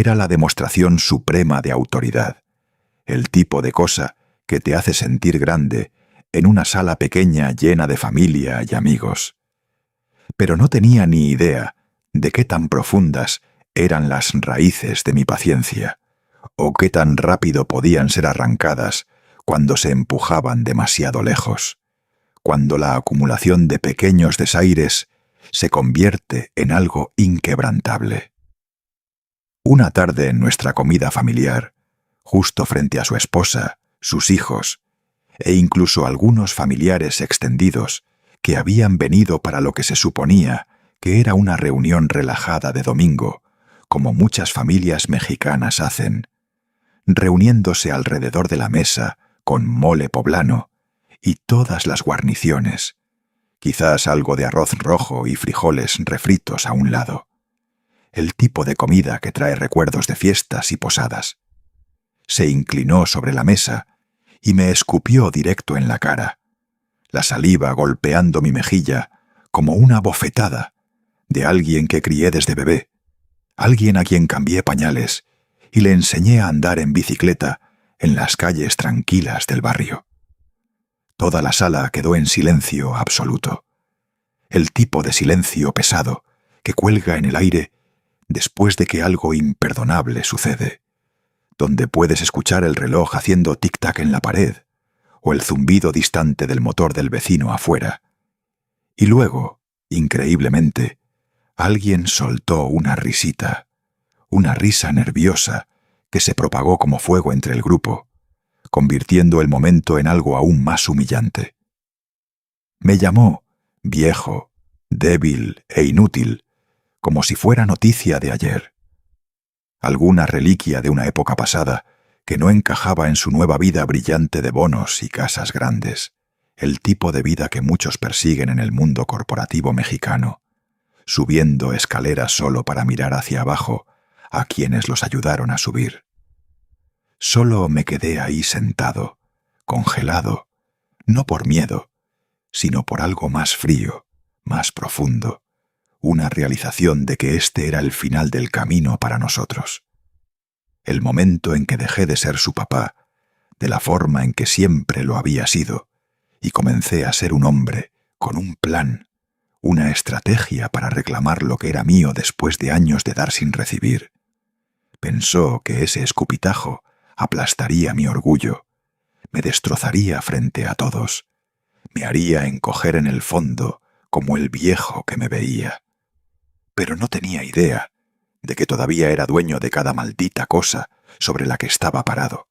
Era la demostración suprema de autoridad, el tipo de cosa que te hace sentir grande en una sala pequeña llena de familia y amigos. Pero no tenía ni idea de qué tan profundas eran las raíces de mi paciencia, o qué tan rápido podían ser arrancadas cuando se empujaban demasiado lejos, cuando la acumulación de pequeños desaires se convierte en algo inquebrantable. Una tarde en nuestra comida familiar, justo frente a su esposa, sus hijos, e incluso algunos familiares extendidos que habían venido para lo que se suponía que era una reunión relajada de domingo, como muchas familias mexicanas hacen, reuniéndose alrededor de la mesa con mole poblano y todas las guarniciones, quizás algo de arroz rojo y frijoles refritos a un lado. El tipo de comida que trae recuerdos de fiestas y posadas. Se inclinó sobre la mesa y me escupió directo en la cara, la saliva golpeando mi mejilla como una bofetada de alguien que crié desde bebé, alguien a quien cambié pañales y le enseñé a andar en bicicleta en las calles tranquilas del barrio. Toda la sala quedó en silencio absoluto, el tipo de silencio pesado que cuelga en el aire después de que algo imperdonable sucede, donde puedes escuchar el reloj haciendo tic-tac en la pared o el zumbido distante del motor del vecino afuera. Y luego, increíblemente, alguien soltó una risita, una risa nerviosa que se propagó como fuego entre el grupo, convirtiendo el momento en algo aún más humillante. Me llamó viejo, débil e inútil, como si fuera noticia de ayer. Alguna reliquia de una época pasada que no encajaba en su nueva vida brillante de bonos y casas grandes, el tipo de vida que muchos persiguen en el mundo corporativo mexicano, subiendo escaleras solo para mirar hacia abajo a quienes los ayudaron a subir. Solo me quedé ahí sentado, congelado, no por miedo, sino por algo más frío, más profundo, una realización de que este era el final del camino para nosotros. El momento en que dejé de ser su papá, de la forma en que siempre lo había sido, y comencé a ser un hombre con un plan, una estrategia para reclamar lo que era mío después de años de dar sin recibir. Pensó que ese escupitajo aplastaría mi orgullo, me destrozaría frente a todos, me haría encoger en el fondo como el viejo que me veía. Pero no tenía idea de que todavía era dueño de cada maldita cosa sobre la que estaba parado,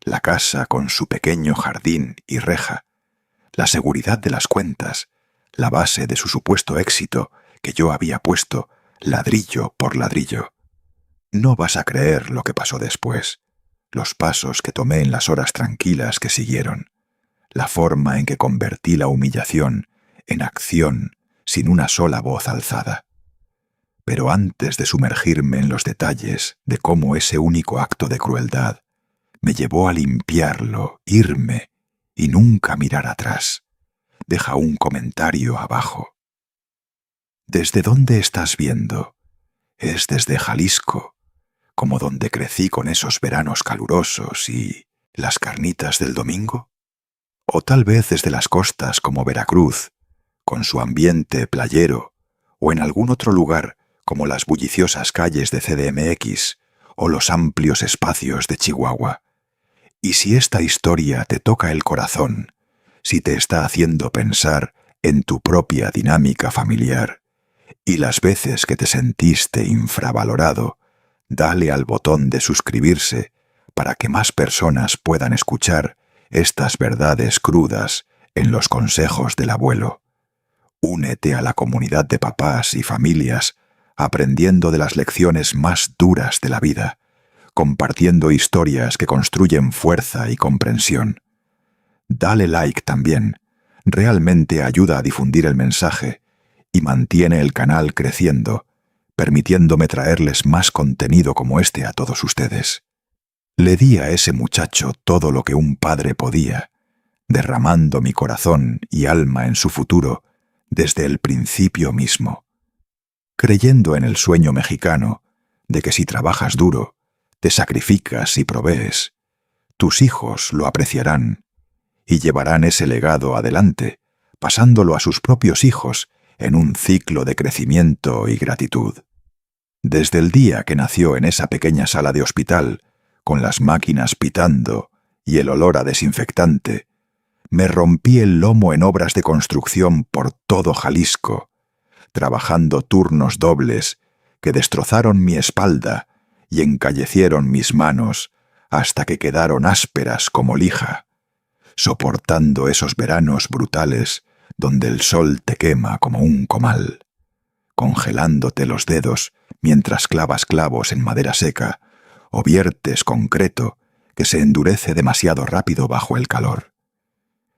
la casa con su pequeño jardín y reja, la seguridad de las cuentas, la base de su supuesto éxito que yo había puesto ladrillo por ladrillo. No vas a creer lo que pasó después, los pasos que tomé en las horas tranquilas que siguieron, la forma en que convertí la humillación en acción sin una sola voz alzada. Pero antes de sumergirme en los detalles de cómo ese único acto de crueldad me llevó a limpiarlo, irme y nunca mirar atrás, deja un comentario abajo. ¿Desde dónde estás viendo? Es desde Jalisco, como donde crecí con esos veranos calurosos y las carnitas del domingo. O tal vez desde las costas como Veracruz, con su ambiente playero, o en algún otro lugar como las bulliciosas calles de CDMX o los amplios espacios de Chihuahua. Y si esta historia te toca el corazón, si te está haciendo pensar en tu propia dinámica familiar y las veces que te sentiste infravalorado, dale al botón de suscribirse para que más personas puedan escuchar estas verdades crudas en los consejos del abuelo. Únete a la comunidad de papás y familias aprendiendo de las lecciones más duras de la vida, compartiendo historias que construyen fuerza y comprensión. Dale like también, realmente ayuda a difundir el mensaje y mantiene el canal creciendo, permitiéndome traerles más contenido como este a todos ustedes. Le di a ese muchacho todo lo que un padre podía, derramando mi corazón y alma en su futuro desde el principio mismo. Creyendo en el sueño mexicano, de que si trabajas duro, te sacrificas y provees, tus hijos lo apreciarán y llevarán ese legado adelante, pasándolo a sus propios hijos en un ciclo de crecimiento y gratitud. Desde el día que nació en esa pequeña sala de hospital, con las máquinas pitando y el olor a desinfectante, me rompí el lomo en obras de construcción por todo Jalisco, trabajando turnos dobles que destrozaron mi espalda y encallecieron mis manos hasta que quedaron ásperas como lija, soportando esos veranos brutales donde el sol te quema como un comal, congelándote los dedos mientras clavas clavos en madera seca o viertes concreto que se endurece demasiado rápido bajo el calor.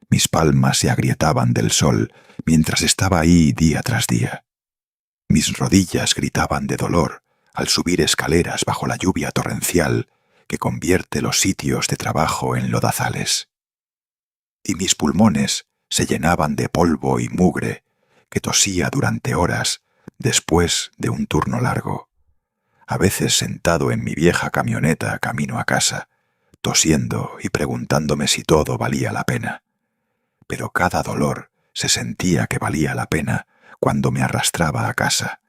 Mis palmas se agrietaban del sol mientras estaba ahí día tras día. Mis rodillas gritaban de dolor al subir escaleras bajo la lluvia torrencial que convierte los sitios de trabajo en lodazales. Y mis pulmones se llenaban de polvo y mugre que tosía durante horas después de un turno largo, a veces sentado en mi vieja camioneta camino a casa, tosiendo y preguntándome si todo valía la pena. Pero cada dolor se sentía que valía la pena cuando me arrastraba a casa,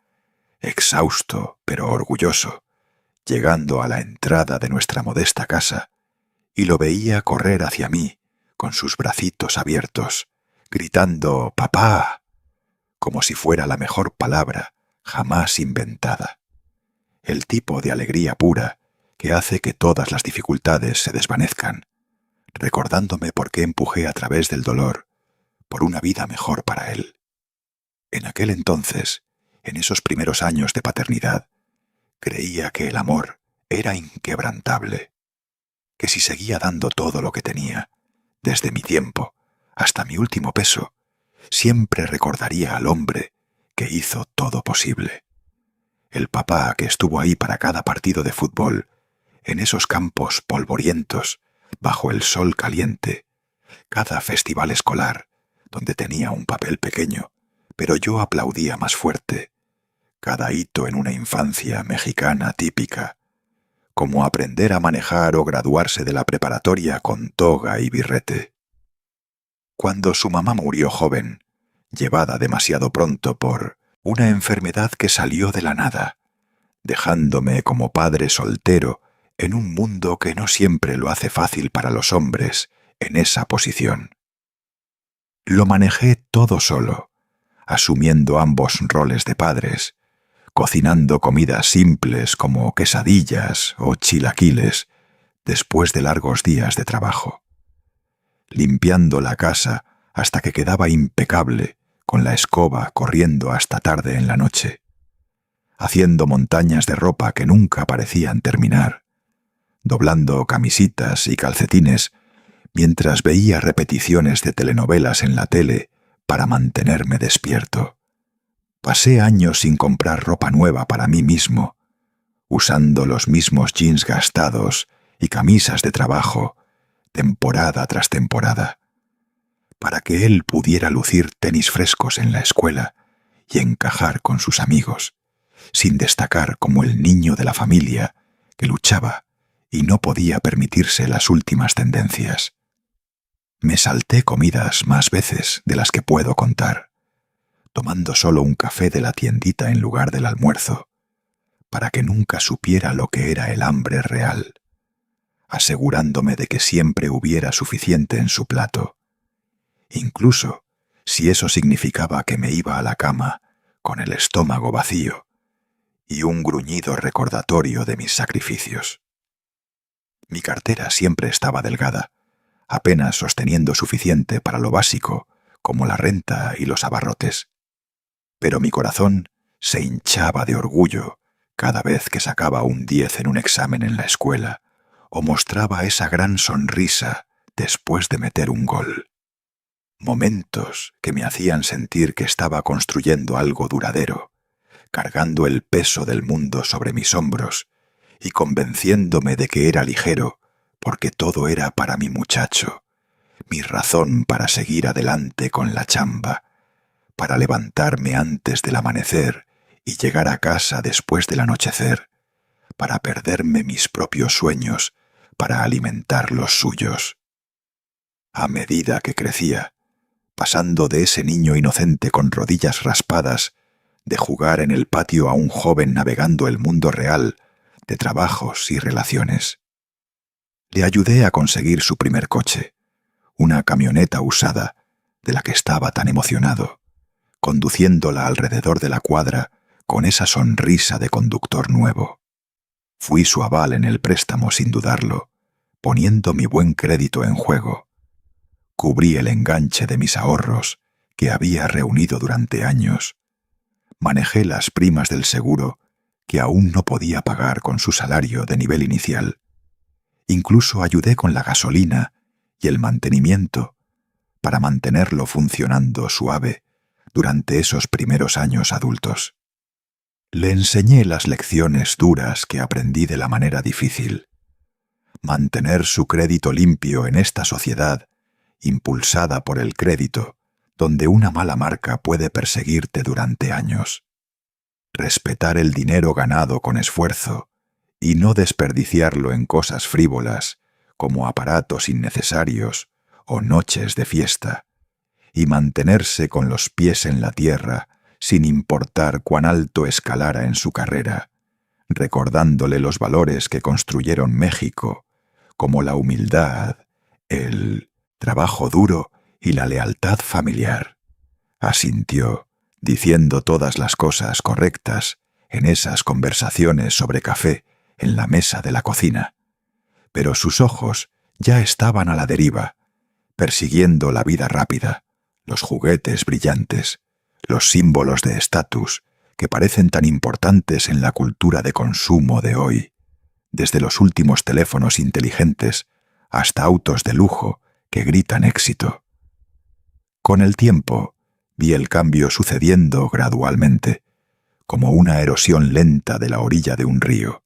exhausto pero orgulloso, llegando a la entrada de nuestra modesta casa, y lo veía correr hacia mí con sus bracitos abiertos, gritando «¡Papá!», como si fuera la mejor palabra jamás inventada. El tipo de alegría pura que hace que todas las dificultades se desvanezcan, recordándome por qué empujé a través del dolor por una vida mejor para él. En aquel entonces, en esos primeros años de paternidad, creía que el amor era inquebrantable, que si seguía dando todo lo que tenía, desde mi tiempo hasta mi último peso, siempre recordaría al hombre que hizo todo posible. El papá que estuvo ahí para cada partido de fútbol, en esos campos polvorientos, bajo el sol caliente, cada festival escolar, donde tenía un papel pequeño, pero yo aplaudía más fuerte, cada hito en una infancia mexicana típica, como aprender a manejar o graduarse de la preparatoria con toga y birrete. Cuando su mamá murió joven, llevada demasiado pronto por una enfermedad que salió de la nada, dejándome como padre soltero en un mundo que no siempre lo hace fácil para los hombres en esa posición. Lo manejé todo solo, asumiendo ambos roles de padres, cocinando comidas simples como quesadillas o chilaquiles después de largos días de trabajo, limpiando la casa hasta que quedaba impecable con la escoba corriendo hasta tarde en la noche, haciendo montañas de ropa que nunca parecían terminar, doblando camisitas y calcetines mientras veía repeticiones de telenovelas en la tele para mantenerme despierto. Pasé años sin comprar ropa nueva para mí mismo, usando los mismos jeans gastados y camisas de trabajo, temporada tras temporada, para que él pudiera lucir tenis frescos en la escuela y encajar con sus amigos, sin destacar como el niño de la familia que luchaba y no podía permitirse las últimas tendencias. Me salté comidas más veces de las que puedo contar, tomando solo un café de la tiendita en lugar del almuerzo, para que nunca supiera lo que era el hambre real, asegurándome de que siempre hubiera suficiente en su plato, incluso si eso significaba que me iba a la cama con el estómago vacío y un gruñido recordatorio de mis sacrificios. Mi cartera siempre estaba delgada, apenas sosteniendo suficiente para lo básico, como la renta y los abarrotes. Pero mi corazón se hinchaba de orgullo cada vez que sacaba un 10 en un examen en la escuela o mostraba esa gran sonrisa después de meter un gol. Momentos que me hacían sentir que estaba construyendo algo duradero, cargando el peso del mundo sobre mis hombros y convenciéndome de que era ligero porque todo era para mi muchacho, mi razón para seguir adelante con la chamba, para levantarme antes del amanecer y llegar a casa después del anochecer, para perderme mis propios sueños, para alimentar los suyos. A medida que crecía, pasando de ese niño inocente con rodillas raspadas, de jugar en el patio a un joven navegando el mundo real, de trabajos y relaciones. Le ayudé a conseguir su primer coche, una camioneta usada, de la que estaba tan emocionado, conduciéndola alrededor de la cuadra con esa sonrisa de conductor nuevo. Fui su aval en el préstamo sin dudarlo, poniendo mi buen crédito en juego. Cubrí el enganche de mis ahorros, que había reunido durante años. Manejé las primas del seguro, que aún no podía pagar con su salario de nivel inicial. Incluso ayudé con la gasolina y el mantenimiento para mantenerlo funcionando suave durante esos primeros años adultos. Le enseñé las lecciones duras que aprendí de la manera difícil. Mantener su crédito limpio en esta sociedad, impulsada por el crédito, donde una mala marca puede perseguirte durante años. Respetar el dinero ganado con esfuerzo y no desperdiciarlo en cosas frívolas, como aparatos innecesarios o noches de fiesta, y mantenerse con los pies en la tierra sin importar cuán alto escalara en su carrera, recordándole los valores que construyeron México, como la humildad, el trabajo duro y la lealtad familiar. Asintió, diciendo todas las cosas correctas en esas conversaciones sobre café en la mesa de la cocina. Pero sus ojos ya estaban a la deriva, persiguiendo la vida rápida, los juguetes brillantes, los símbolos de estatus que parecen tan importantes en la cultura de consumo de hoy, desde los últimos teléfonos inteligentes hasta autos de lujo que gritan éxito. Con el tiempo, vi el cambio sucediendo gradualmente, como una erosión lenta de la orilla de un río,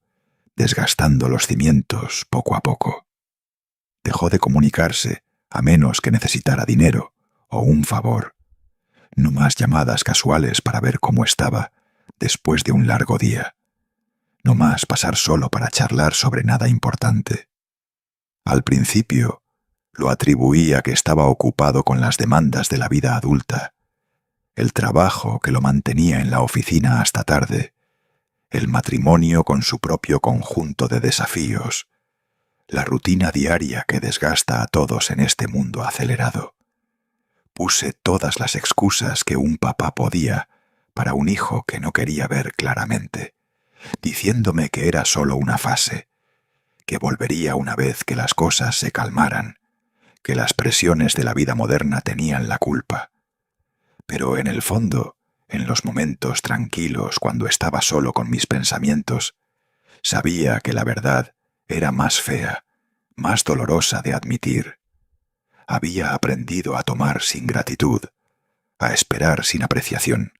desgastando los cimientos poco a poco. Dejó de comunicarse a menos que necesitara dinero o un favor. No más llamadas casuales para ver cómo estaba después de un largo día. No más pasar solo para charlar sobre nada importante. Al principio, lo atribuí a que estaba ocupado con las demandas de la vida adulta, el trabajo que lo mantenía en la oficina hasta tarde, el matrimonio con su propio conjunto de desafíos, la rutina diaria que desgasta a todos en este mundo acelerado. Puse todas las excusas que un papá podía para un hijo que no quería ver claramente, diciéndome que era solo una fase, que volvería una vez que las cosas se calmaran, que las presiones de la vida moderna tenían la culpa. Pero en el fondo, en los momentos tranquilos cuando estaba solo con mis pensamientos, sabía que la verdad era más fea, más dolorosa de admitir. Había aprendido a tomar sin gratitud, a esperar sin apreciación,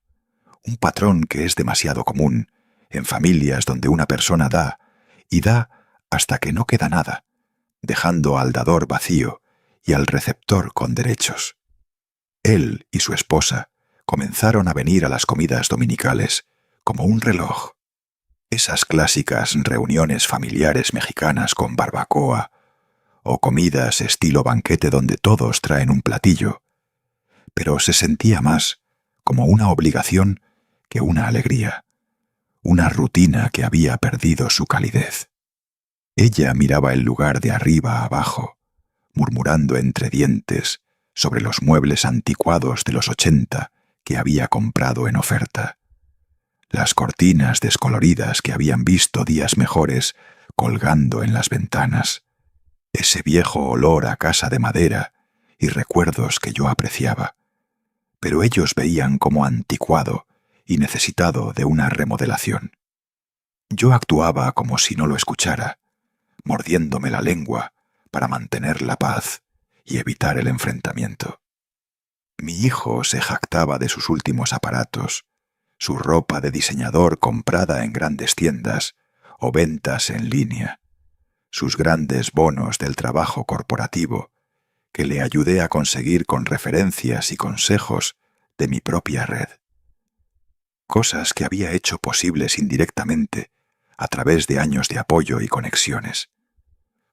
un patrón que es demasiado común en familias donde una persona da y da hasta que no queda nada, dejando al dador vacío y al receptor con derechos. Él y su esposa comenzaron a venir a las comidas dominicales como un reloj. Esas clásicas reuniones familiares mexicanas con barbacoa o comidas estilo banquete donde todos traen un platillo, pero se sentía más como una obligación que una alegría, una rutina que había perdido su calidez. Ella miraba el lugar de arriba a abajo, murmurando entre dientes sobre los muebles anticuados de los 80 que había comprado en oferta, las cortinas descoloridas que habían visto días mejores colgando en las ventanas, ese viejo olor a casa de madera y recuerdos que yo apreciaba, pero ellos veían como anticuado y necesitado de una remodelación. Yo actuaba como si no lo escuchara, mordiéndome la lengua para mantener la paz y evitar el enfrentamiento. Mi hijo se jactaba de sus últimos aparatos, su ropa de diseñador comprada en grandes tiendas o ventas en línea, sus grandes bonos del trabajo corporativo, que le ayudé a conseguir con referencias y consejos de mi propia red. Cosas que había hecho posibles indirectamente a través de años de apoyo y conexiones.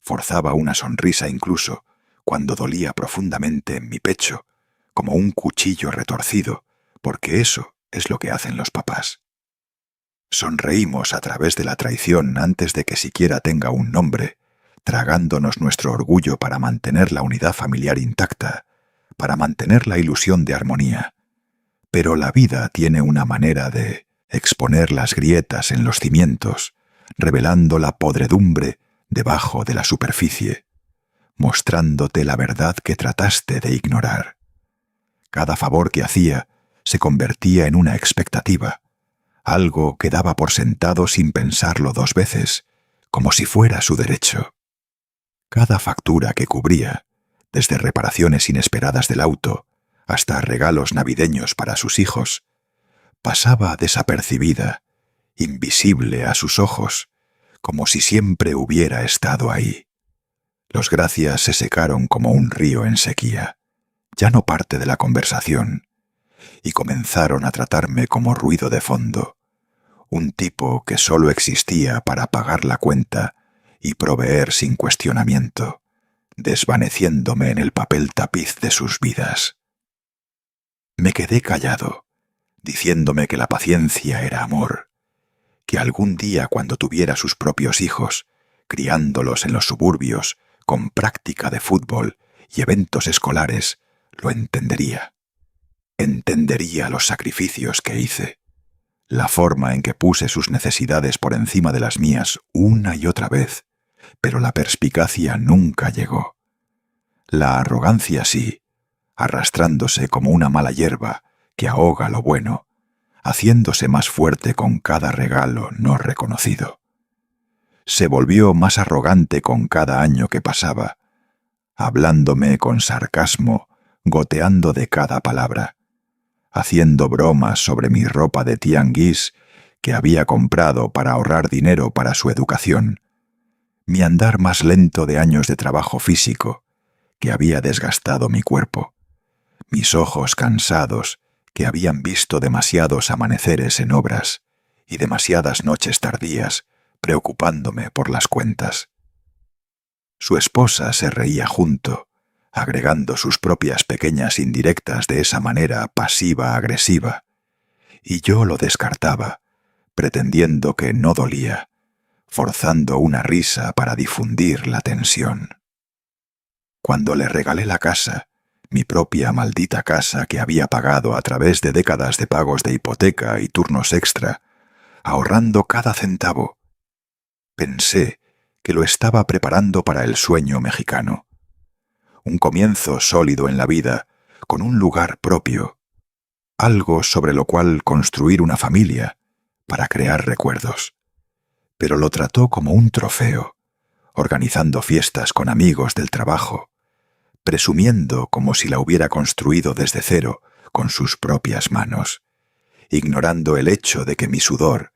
Forzaba una sonrisa incluso cuando dolía profundamente en mi pecho, como un cuchillo retorcido, porque eso es lo que hacen los papás. Sonreímos a través de la traición antes de que siquiera tenga un nombre, tragándonos nuestro orgullo para mantener la unidad familiar intacta, para mantener la ilusión de armonía. Pero la vida tiene una manera de exponer las grietas en los cimientos, revelando la podredumbre debajo de la superficie, mostrándote la verdad que trataste de ignorar. Cada favor que hacía se convertía en una expectativa, algo que daba por sentado sin pensarlo dos veces, como si fuera su derecho. Cada factura que cubría, desde reparaciones inesperadas del auto hasta regalos navideños para sus hijos, pasaba desapercibida, invisible a sus ojos, como si siempre hubiera estado ahí. Los gracias se secaron como un río en sequía, ya no parte de la conversación, y comenzaron a tratarme como ruido de fondo, un tipo que solo existía para pagar la cuenta y proveer sin cuestionamiento, desvaneciéndome en el papel tapiz de sus vidas. Me quedé callado, diciéndome que la paciencia era amor, que algún día cuando tuviera sus propios hijos, criándolos en los suburbios, con práctica de fútbol y eventos escolares, lo entendería. Entendería los sacrificios que hice, la forma en que puse sus necesidades por encima de las mías una y otra vez, pero la perspicacia nunca llegó. La arrogancia sí, arrastrándose como una mala hierba que ahoga lo bueno, haciéndose más fuerte con cada regalo no reconocido. Se volvió más arrogante con cada año que pasaba, hablándome con sarcasmo, goteando de cada palabra, haciendo bromas sobre mi ropa de tianguis que había comprado para ahorrar dinero para su educación, mi andar más lento de años de trabajo físico que había desgastado mi cuerpo, mis ojos cansados que habían visto demasiados amaneceres en obras y demasiadas noches tardías preocupándome por las cuentas. Su esposa se reía junto, agregando sus propias pequeñas indirectas de esa manera pasiva-agresiva, y yo lo descartaba, pretendiendo que no dolía, forzando una risa para difundir la tensión. Cuando le regalé la casa, mi propia maldita casa que había pagado a través de décadas de pagos de hipoteca y turnos extra, ahorrando cada centavo, pensé que lo estaba preparando para el sueño mexicano. Un comienzo sólido en la vida, con un lugar propio, algo sobre lo cual construir una familia, para crear recuerdos. Pero lo trató como un trofeo, organizando fiestas con amigos del trabajo, presumiendo como si la hubiera construido desde cero con sus propias manos, ignorando el hecho de que mi sudor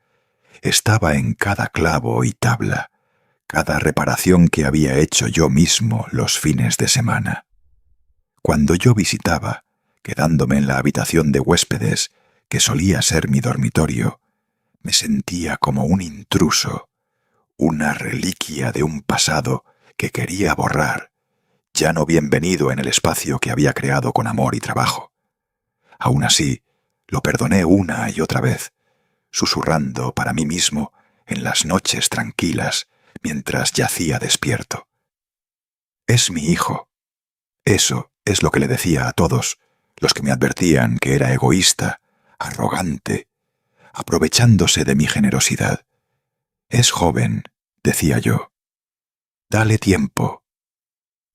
estaba en cada clavo y tabla, cada reparación que había hecho yo mismo los fines de semana. Cuando yo visitaba, quedándome en la habitación de huéspedes, que solía ser mi dormitorio, me sentía como un intruso, una reliquia de un pasado que quería borrar, ya no bienvenido en el espacio que había creado con amor y trabajo. Aún así, lo perdoné una y otra vez, susurrando para mí mismo en las noches tranquilas mientras yacía despierto. Es mi hijo. Eso es lo que le decía a todos los que me advertían que era egoísta, arrogante, aprovechándose de mi generosidad. Es joven, decía yo. Dale tiempo.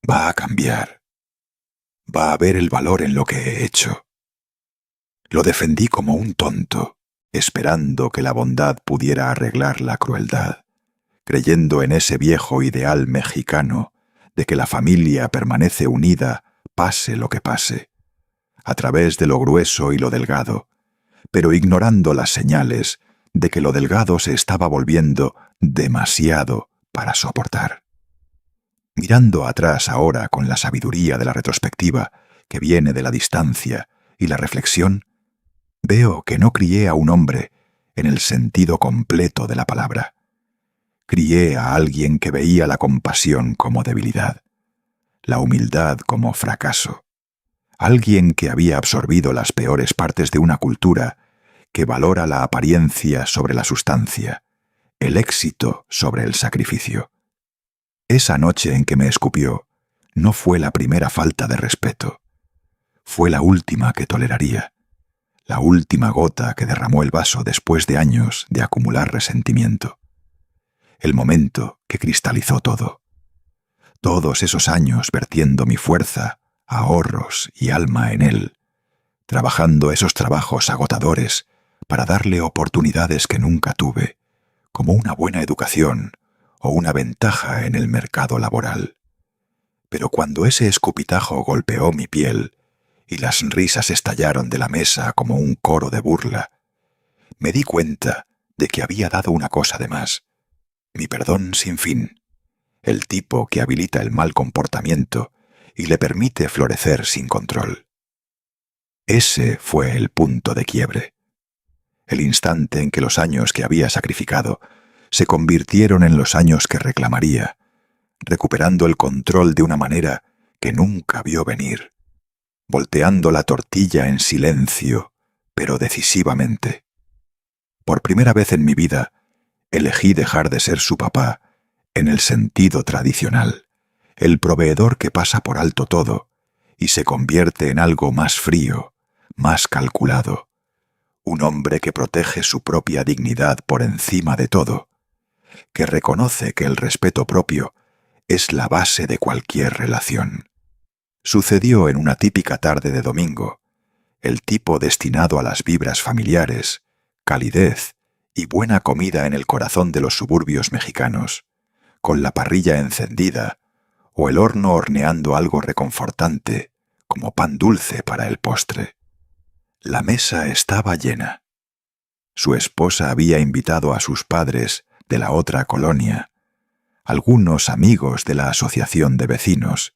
Va a cambiar. Va a ver el valor en lo que he hecho. Lo defendí como un tonto, esperando que la bondad pudiera arreglar la crueldad, creyendo en ese viejo ideal mexicano de que la familia permanece unida pase lo que pase, a través de lo grueso y lo delgado, pero ignorando las señales de que lo delgado se estaba volviendo demasiado para soportar. Mirando atrás ahora con la sabiduría de la retrospectiva que viene de la distancia y la reflexión, veo que no crié a un hombre en el sentido completo de la palabra, Crié a alguien que veía la compasión como debilidad, la humildad como fracaso. Alguien que había absorbido las peores partes de una cultura que valora la apariencia sobre la sustancia, el éxito sobre el sacrificio. Esa noche en que me escupió no fue la primera falta de respeto. Fue la última que toleraría, la última gota que derramó el vaso después de años de acumular resentimiento. El momento que cristalizó todo. Todos esos años vertiendo mi fuerza, ahorros y alma en él, trabajando esos trabajos agotadores para darle oportunidades que nunca tuve, como una buena educación o una ventaja en el mercado laboral. Pero cuando ese escupitajo golpeó mi piel y las risas estallaron de la mesa como un coro de burla, me di cuenta de que había dado una cosa de más: mi perdón sin fin, el tipo que habilita el mal comportamiento y le permite florecer sin control. Ese fue el punto de quiebre, el instante en que los años que había sacrificado se convirtieron en los años que reclamaría, recuperando el control de una manera que nunca vio venir, volteando la tortilla en silencio, pero decisivamente. Por primera vez en mi vida, elegí dejar de ser su papá en el sentido tradicional, el proveedor que pasa por alto todo y se convierte en algo más frío, más calculado, un hombre que protege su propia dignidad por encima de todo, que reconoce que el respeto propio es la base de cualquier relación. Sucedió en una típica tarde de domingo, el tipo destinado a las vibras familiares, calidez y buena comida en el corazón de los suburbios mexicanos, con la parrilla encendida o el horno horneando algo reconfortante, como pan dulce para el postre. La mesa estaba llena. Su esposa había invitado a sus padres de la otra colonia, algunos amigos de la asociación de vecinos,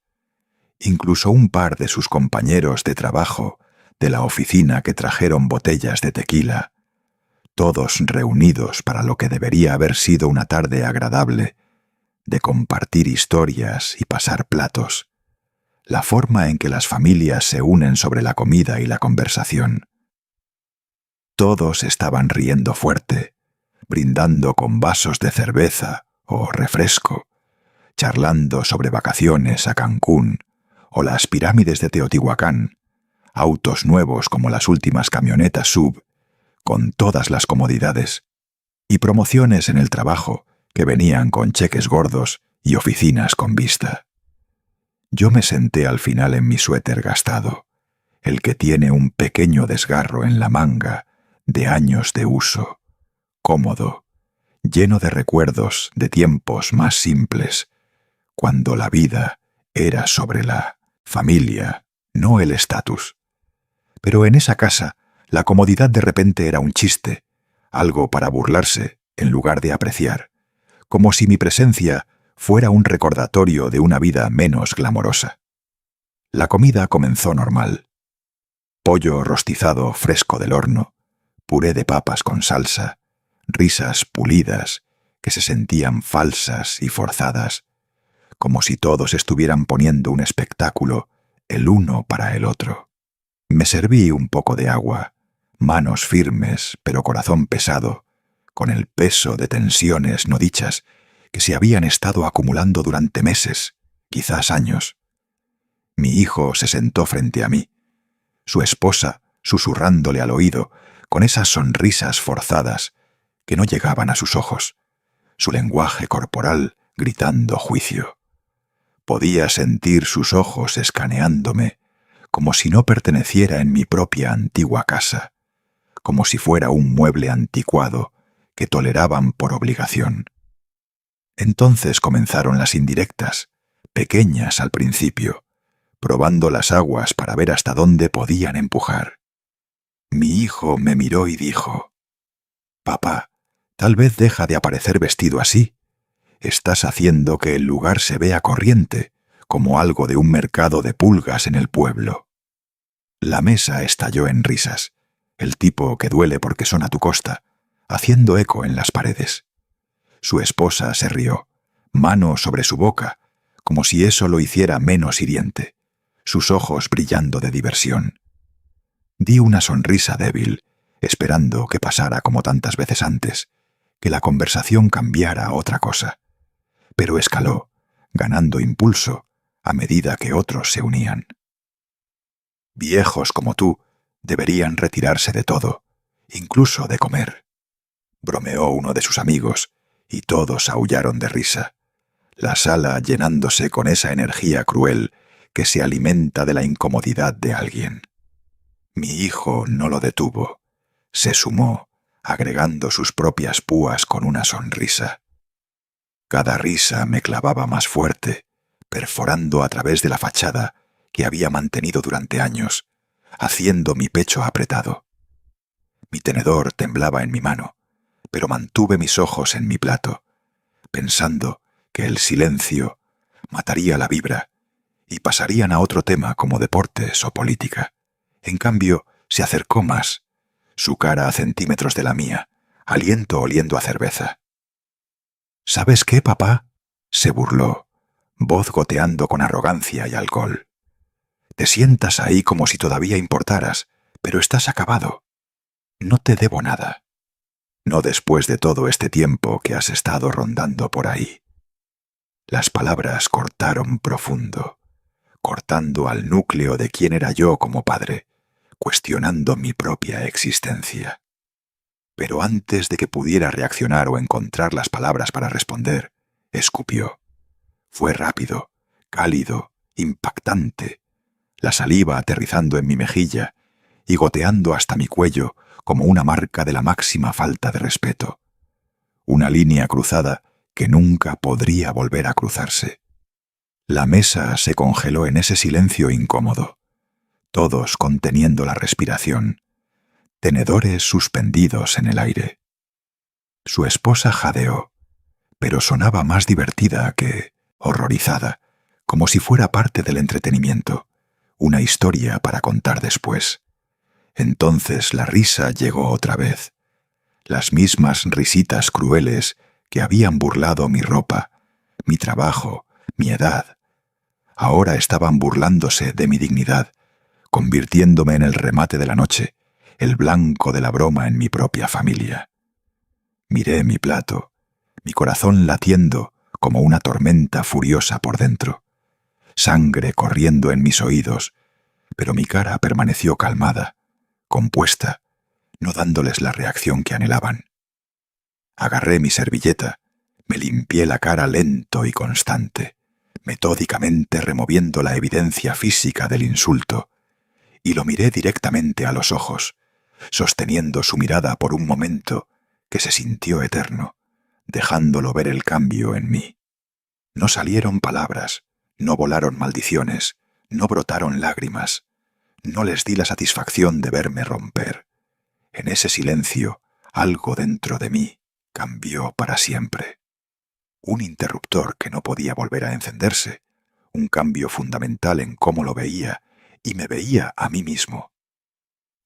incluso un par de sus compañeros de trabajo de la oficina que trajeron botellas de tequila, todos reunidos para lo que debería haber sido una tarde agradable, de compartir historias y pasar platos, la forma en que las familias se unen sobre la comida y la conversación. Todos estaban riendo fuerte, brindando con vasos de cerveza o refresco, charlando sobre vacaciones a Cancún o las pirámides de Teotihuacán, autos nuevos como las últimas camionetas SUV, con todas las comodidades, y promociones en el trabajo que venían con cheques gordos y oficinas con vista. Yo me senté al final en mi suéter gastado, el que tiene un pequeño desgarro en la manga de años de uso, cómodo, lleno de recuerdos de tiempos más simples, cuando la vida era sobre la familia, no el estatus. Pero en esa casa, la comodidad de repente era un chiste, algo para burlarse en lugar de apreciar, como si mi presencia fuera un recordatorio de una vida menos glamorosa. La comida comenzó normal. Pollo rostizado fresco del horno, puré de papas con salsa, risas pulidas que se sentían falsas y forzadas, como si todos estuvieran poniendo un espectáculo el uno para el otro. Me serví un poco de agua, manos firmes pero corazón pesado, con el peso de tensiones no dichas que se habían estado acumulando durante meses, quizás años. Mi hijo se sentó frente a mí, su esposa susurrándole al oído con esas sonrisas forzadas que no llegaban a sus ojos, su lenguaje corporal gritando juicio. Podía sentir sus ojos escaneándome, como si no perteneciera en mi propia antigua casa, como si fuera un mueble anticuado que toleraban por obligación. Entonces comenzaron las indirectas, pequeñas al principio, probando las aguas para ver hasta dónde podían empujar. Mi hijo me miró y dijo: «Papá, tal vez deja de aparecer vestido así. Estás haciendo que el lugar se vea corriente, como algo de un mercado de pulgas en el pueblo». La mesa estalló en risas, el tipo que duele porque son a tu costa, haciendo eco en las paredes. Su esposa se rió, mano sobre su boca, como si eso lo hiciera menos hiriente, sus ojos brillando de diversión. Di una sonrisa débil, esperando que pasara como tantas veces antes, que la conversación cambiara a otra cosa. Pero escaló, ganando impulso a medida que otros se unían. Viejos como tú deberían retirarse de todo, incluso de comer, bromeó uno de sus amigos, y todos aullaron de risa, la sala llenándose con esa energía cruel que se alimenta de la incomodidad de alguien. Mi hijo no lo detuvo, se sumó, agregando sus propias púas con una sonrisa. Cada risa me clavaba más fuerte, perforando a través de la fachada que había mantenido durante años, haciendo mi pecho apretado. Mi tenedor temblaba en mi mano, pero mantuve mis ojos en mi plato, pensando que el silencio mataría la vibra y pasarían a otro tema como deportes o política. En cambio, se acercó más, su cara a centímetros de la mía, aliento oliendo a cerveza. ¿Sabes qué, papá?, se burló, voz goteando con arrogancia y alcohol. Te sientas ahí como si todavía importaras, pero estás acabado. No te debo nada. No después de todo este tiempo que has estado rondando por ahí. Las palabras cortaron profundo, cortando al núcleo de quién era yo como padre, cuestionando mi propia existencia. Pero antes de que pudiera reaccionar o encontrar las palabras para responder, escupió. Fue rápido, cálido, impactante, la saliva aterrizando en mi mejilla y goteando hasta mi cuello como una marca de la máxima falta de respeto. Una línea cruzada que nunca podría volver a cruzarse. La mesa se congeló en ese silencio incómodo, todos conteniendo la respiración, tenedores suspendidos en el aire. Su esposa jadeó, pero sonaba más divertida que horrorizada, como si fuera parte del entretenimiento, una historia para contar después. Entonces la risa llegó otra vez, las mismas risitas crueles que habían burlado mi ropa, mi trabajo, mi edad. Ahora estaban burlándose de mi dignidad, convirtiéndome en el remate de la noche, el blanco de la broma en mi propia familia. Miré mi plato, mi corazón latiendo como una tormenta furiosa por dentro, sangre corriendo en mis oídos, pero mi cara permaneció calmada, compuesta, no dándoles la reacción que anhelaban. Agarré mi servilleta, me limpié la cara lento y constante, metódicamente removiendo la evidencia física del insulto, y lo miré directamente a los ojos, sosteniendo su mirada por un momento que se sintió eterno, dejándolo ver el cambio en mí. No salieron palabras, no volaron maldiciones, no brotaron lágrimas, no les di la satisfacción de verme romper. En ese silencio, algo dentro de mí cambió para siempre. Un interruptor que no podía volver a encenderse, un cambio fundamental en cómo lo veía y me veía a mí mismo.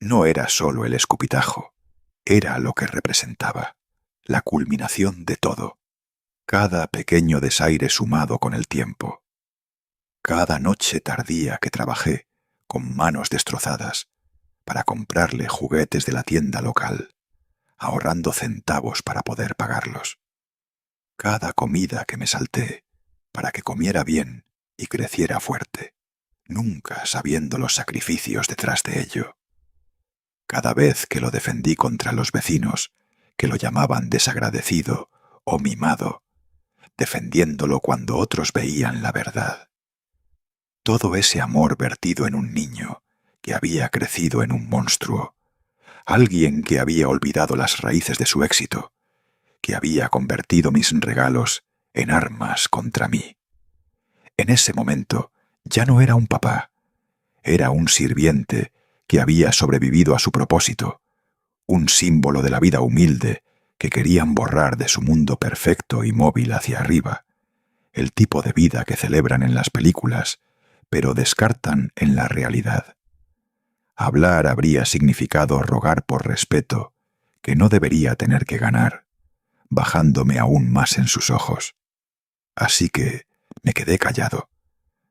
No era solo el escupitajo, era lo que representaba, la culminación de todo, cada pequeño desaire sumado con el tiempo. Cada noche tardía que trabajé, con manos destrozadas, para comprarle juguetes de la tienda local, ahorrando centavos para poder pagarlos. Cada comida que me salté, para que comiera bien y creciera fuerte, nunca sabiendo los sacrificios detrás de ello. Cada vez que lo defendí contra los vecinos, que lo llamaban desagradecido o mimado, defendiéndolo cuando otros veían la verdad. Todo ese amor vertido en un niño que había crecido en un monstruo, alguien que había olvidado las raíces de su éxito, que había convertido mis regalos en armas contra mí. En ese momento ya no era un papá, era un sirviente que había sobrevivido a su propósito, un símbolo de la vida humilde que querían borrar de su mundo perfecto y móvil hacia arriba, el tipo de vida que celebran en las películas, pero descartan en la realidad. Hablar habría significado rogar por respeto, que no debería tener que ganar, bajándome aún más en sus ojos. Así que me quedé callado,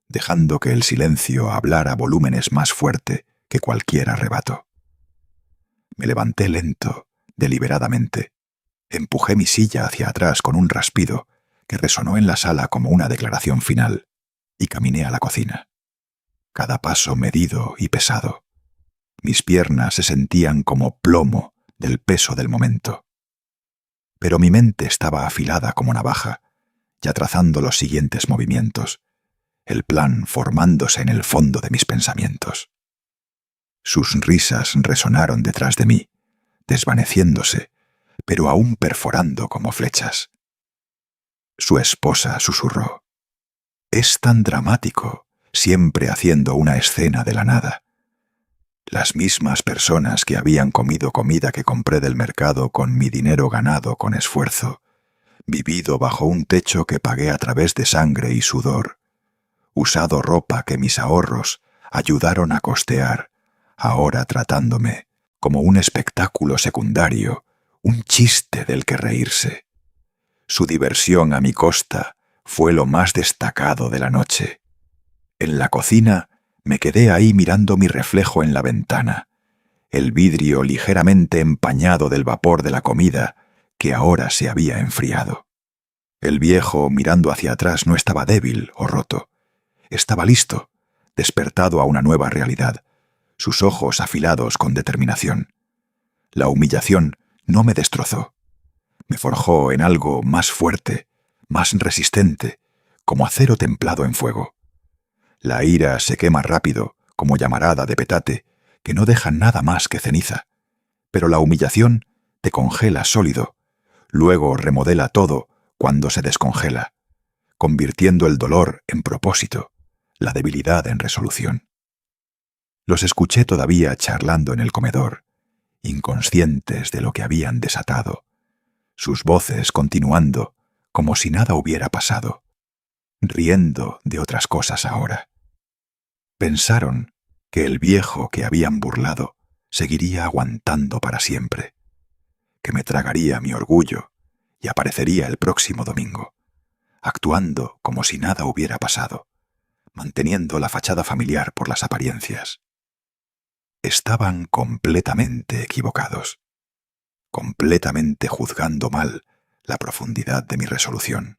dejando que el silencio hablara volúmenes más fuerte que cualquier arrebato. Me levanté lento, deliberadamente. Empujé mi silla hacia atrás con un raspido que resonó en la sala como una declaración final, y caminé a la cocina. Cada paso medido y pesado. Mis piernas se sentían como plomo del peso del momento. Pero mi mente estaba afilada como navaja, ya trazando los siguientes movimientos, el plan formándose en el fondo de mis pensamientos. Sus risas resonaron detrás de mí, desvaneciéndose, pero aún perforando como flechas. Su esposa susurró: «Es tan dramático, siempre haciendo una escena de la nada». Las mismas personas que habían comido comida que compré del mercado con mi dinero ganado con esfuerzo, vivido bajo un techo que pagué a través de sangre y sudor, usado ropa que mis ahorros ayudaron a costear, ahora tratándome como un espectáculo secundario, un chiste del que reírse. Su diversión a mi costa fue lo más destacado de la noche. En la cocina me quedé ahí mirando mi reflejo en la ventana, el vidrio ligeramente empañado del vapor de la comida que ahora se había enfriado. El viejo, mirando hacia atrás, no estaba débil o roto. Estaba listo, despertado a una nueva realidad, sus ojos afilados con determinación. La humillación no me destrozó. Me forjó en algo más fuerte, más resistente, como acero templado en fuego. La ira se quema rápido, como llamarada de petate, que no deja nada más que ceniza. Pero la humillación te congela sólido, luego remodela todo cuando se descongela, convirtiendo el dolor en propósito, la debilidad en resolución. Los escuché todavía charlando en el comedor, inconscientes de lo que habían desatado, sus voces continuando como si nada hubiera pasado, riendo de otras cosas ahora. Pensaron que el viejo que habían burlado seguiría aguantando para siempre, que me tragaría mi orgullo y aparecería el próximo domingo, actuando como si nada hubiera pasado, manteniendo la fachada familiar por las apariencias. Estaban completamente equivocados, completamente juzgando mal la profundidad de mi resolución,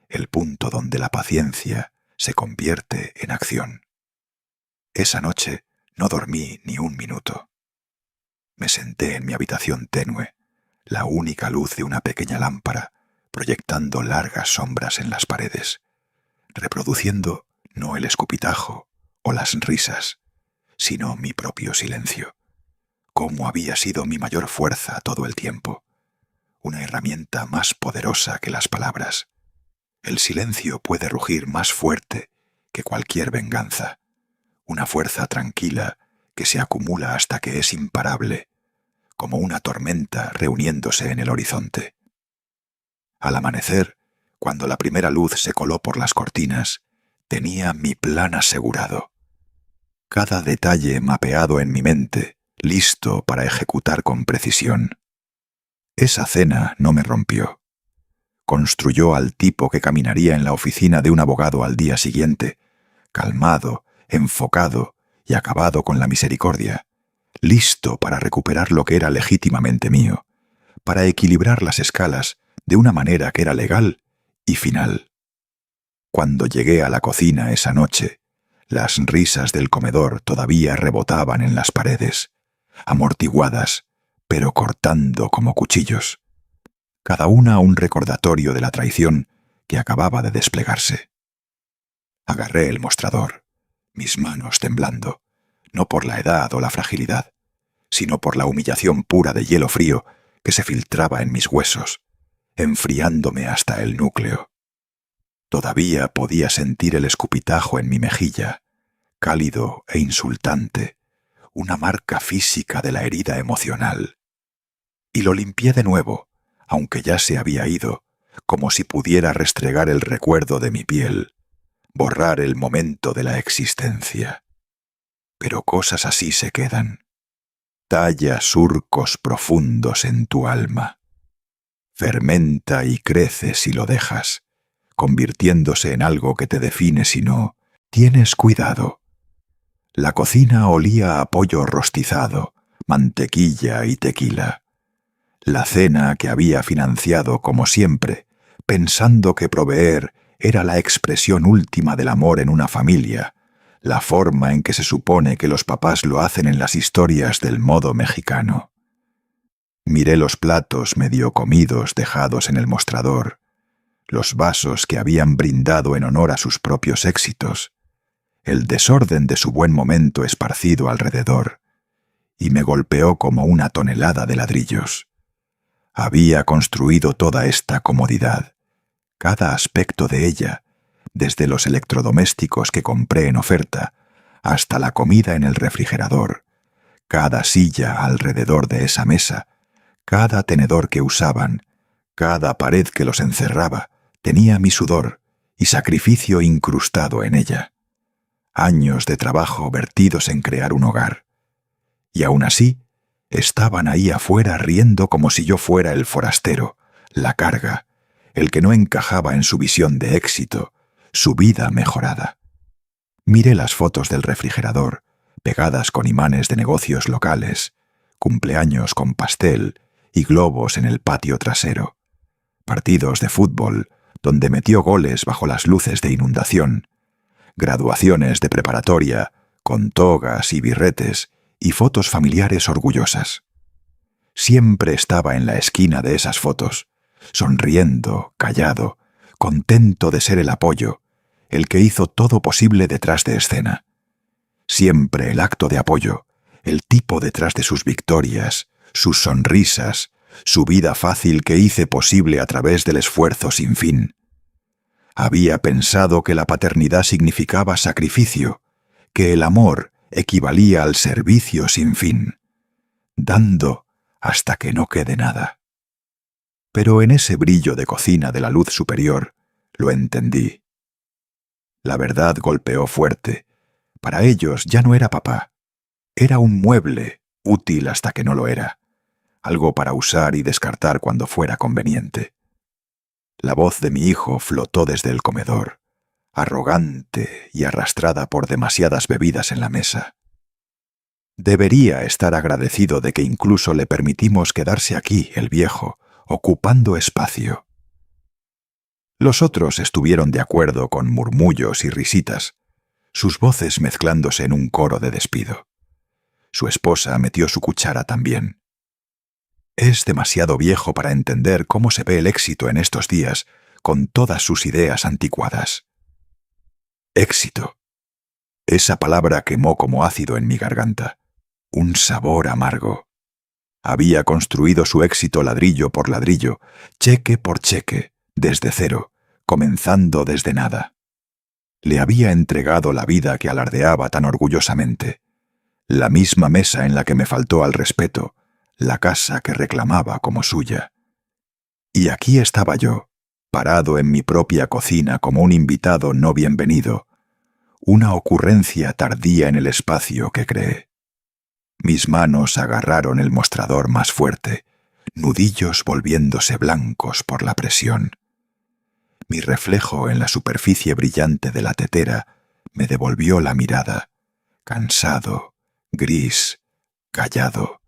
el punto donde la paciencia se convierte en acción. Esa noche no dormí ni un minuto. Me senté en mi habitación tenue, la única luz de una pequeña lámpara, proyectando largas sombras en las paredes, reproduciendo no el escupitajo o las risas, sino mi propio silencio, cómo había sido mi mayor fuerza todo el tiempo, una herramienta más poderosa que las palabras. El silencio puede rugir más fuerte que cualquier venganza, una fuerza tranquila que se acumula hasta que es imparable, como una tormenta reuniéndose en el horizonte. Al amanecer, cuando la primera luz se coló por las cortinas, tenía mi plan asegurado. Cada detalle mapeado en mi mente, listo para ejecutar con precisión. Esa cena no me rompió. Construyó al tipo que caminaría en la oficina de un abogado al día siguiente, calmado, enfocado y acabado con la misericordia, listo para recuperar lo que era legítimamente mío, para equilibrar las escalas de una manera que era legal y final. Cuando llegué a la cocina esa noche, las risas del comedor todavía rebotaban en las paredes, amortiguadas, pero cortando como cuchillos, cada una un recordatorio de la traición que acababa de desplegarse. Agarré el mostrador, mis manos temblando, no por la edad o la fragilidad, sino por la humillación pura de hielo frío que se filtraba en mis huesos, enfriándome hasta el núcleo. Todavía podía sentir el escupitajo en mi mejilla, cálido e insultante, una marca física de la herida emocional. Y lo limpié de nuevo, aunque ya se había ido, como si pudiera restregar el recuerdo de mi piel, borrar el momento de la existencia. Pero cosas así se quedan. Talla surcos profundos en tu alma. Fermenta y crece si lo dejas, convirtiéndose en algo que te define si no tienes cuidado. La cocina olía a pollo rostizado, mantequilla y tequila. La cena que había financiado como siempre, pensando que proveer era la expresión última del amor en una familia, la forma en que se supone que los papás lo hacen en las historias del modo mexicano. Miré los platos medio comidos dejados en el mostrador, los vasos que habían brindado en honor a sus propios éxitos, el desorden de su buen momento esparcido alrededor, y me golpeó como una tonelada de ladrillos. Había construido toda esta comodidad, cada aspecto de ella, desde los electrodomésticos que compré en oferta hasta la comida en el refrigerador, cada silla alrededor de esa mesa, cada tenedor que usaban, cada pared que los encerraba, tenía mi sudor y sacrificio incrustado en ella. Años de trabajo vertidos en crear un hogar. Y aún así, estaban ahí afuera riendo como si yo fuera el forastero, la carga, el que no encajaba en su visión de éxito, su vida mejorada. Miré las fotos del refrigerador, pegadas con imanes de negocios locales, cumpleaños con pastel y globos en el patio trasero, partidos de fútbol donde metió goles bajo las luces de inundación, graduaciones de preparatoria con togas y birretes y fotos familiares orgullosas. Siempre estaba en la esquina de esas fotos, sonriendo, callado, contento de ser el apoyo, el que hizo todo posible detrás de escena. Siempre el acto de apoyo, el tipo detrás de sus victorias, sus sonrisas, su vida fácil que hice posible a través del esfuerzo sin fin. Había pensado que la paternidad significaba sacrificio, que el amor equivalía al servicio sin fin, dando hasta que no quede nada. Pero en ese brillo de cocina de la luz superior, lo entendí. La verdad golpeó fuerte. Para ellos ya no era papá. Era un mueble, útil hasta que no lo era. Algo para usar y descartar cuando fuera conveniente. La voz de mi hijo flotó desde el comedor, arrogante y arrastrada por demasiadas bebidas en la mesa. Debería estar agradecido de que incluso le permitimos quedarse aquí, el viejo, ocupando espacio. Los otros estuvieron de acuerdo con murmullos y risitas, sus voces mezclándose en un coro de despido. Su esposa metió su cuchara también. Es demasiado viejo para entender cómo se ve el éxito en estos días con todas sus ideas anticuadas. Éxito. Esa palabra quemó como ácido en mi garganta. Un sabor amargo. Había construido su éxito ladrillo por ladrillo, cheque por cheque, desde cero, comenzando desde nada. Le había entregado la vida que alardeaba tan orgullosamente, la misma mesa en la que me faltó al respeto, la casa que reclamaba como suya. Y aquí estaba yo, parado en mi propia cocina como un invitado no bienvenido, una ocurrencia tardía en el espacio que creé. Mis manos agarraron el mostrador más fuerte, nudillos volviéndose blancos por la presión. Mi reflejo en la superficie brillante de la tetera me devolvió la mirada, cansado, gris, callado,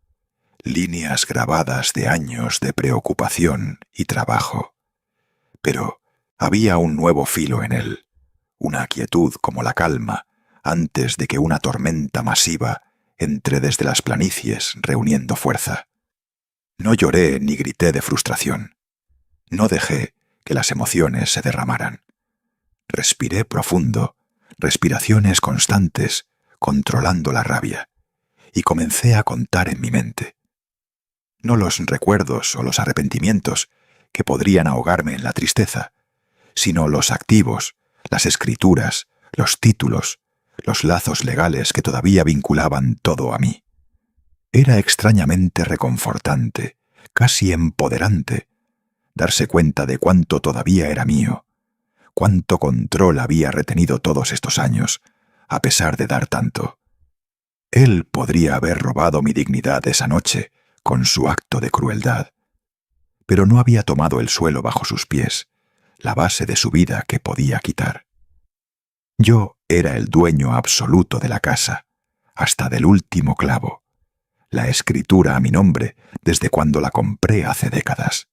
líneas grabadas de años de preocupación y trabajo. Pero había un nuevo filo en él, una quietud como la calma, antes de que una tormenta masiva entre desde las planicies reuniendo fuerza. No lloré ni grité de frustración. No dejé que las emociones se derramaran. Respiré profundo, respiraciones constantes, controlando la rabia, y comencé a contar en mi mente. No los recuerdos o los arrepentimientos que podrían ahogarme en la tristeza, sino los activos, las escrituras, los títulos, los lazos legales que todavía vinculaban todo a mí. Era extrañamente reconfortante, casi empoderante, darse cuenta de cuánto todavía era mío, cuánto control había retenido todos estos años, a pesar de dar tanto. Él podría haber robado mi dignidad esa noche con su acto de crueldad, pero no había tomado el suelo bajo sus pies, la base de su vida que podía quitar. Yo era el dueño absoluto de la casa, hasta del último clavo, la escritura a mi nombre desde cuando la compré hace décadas.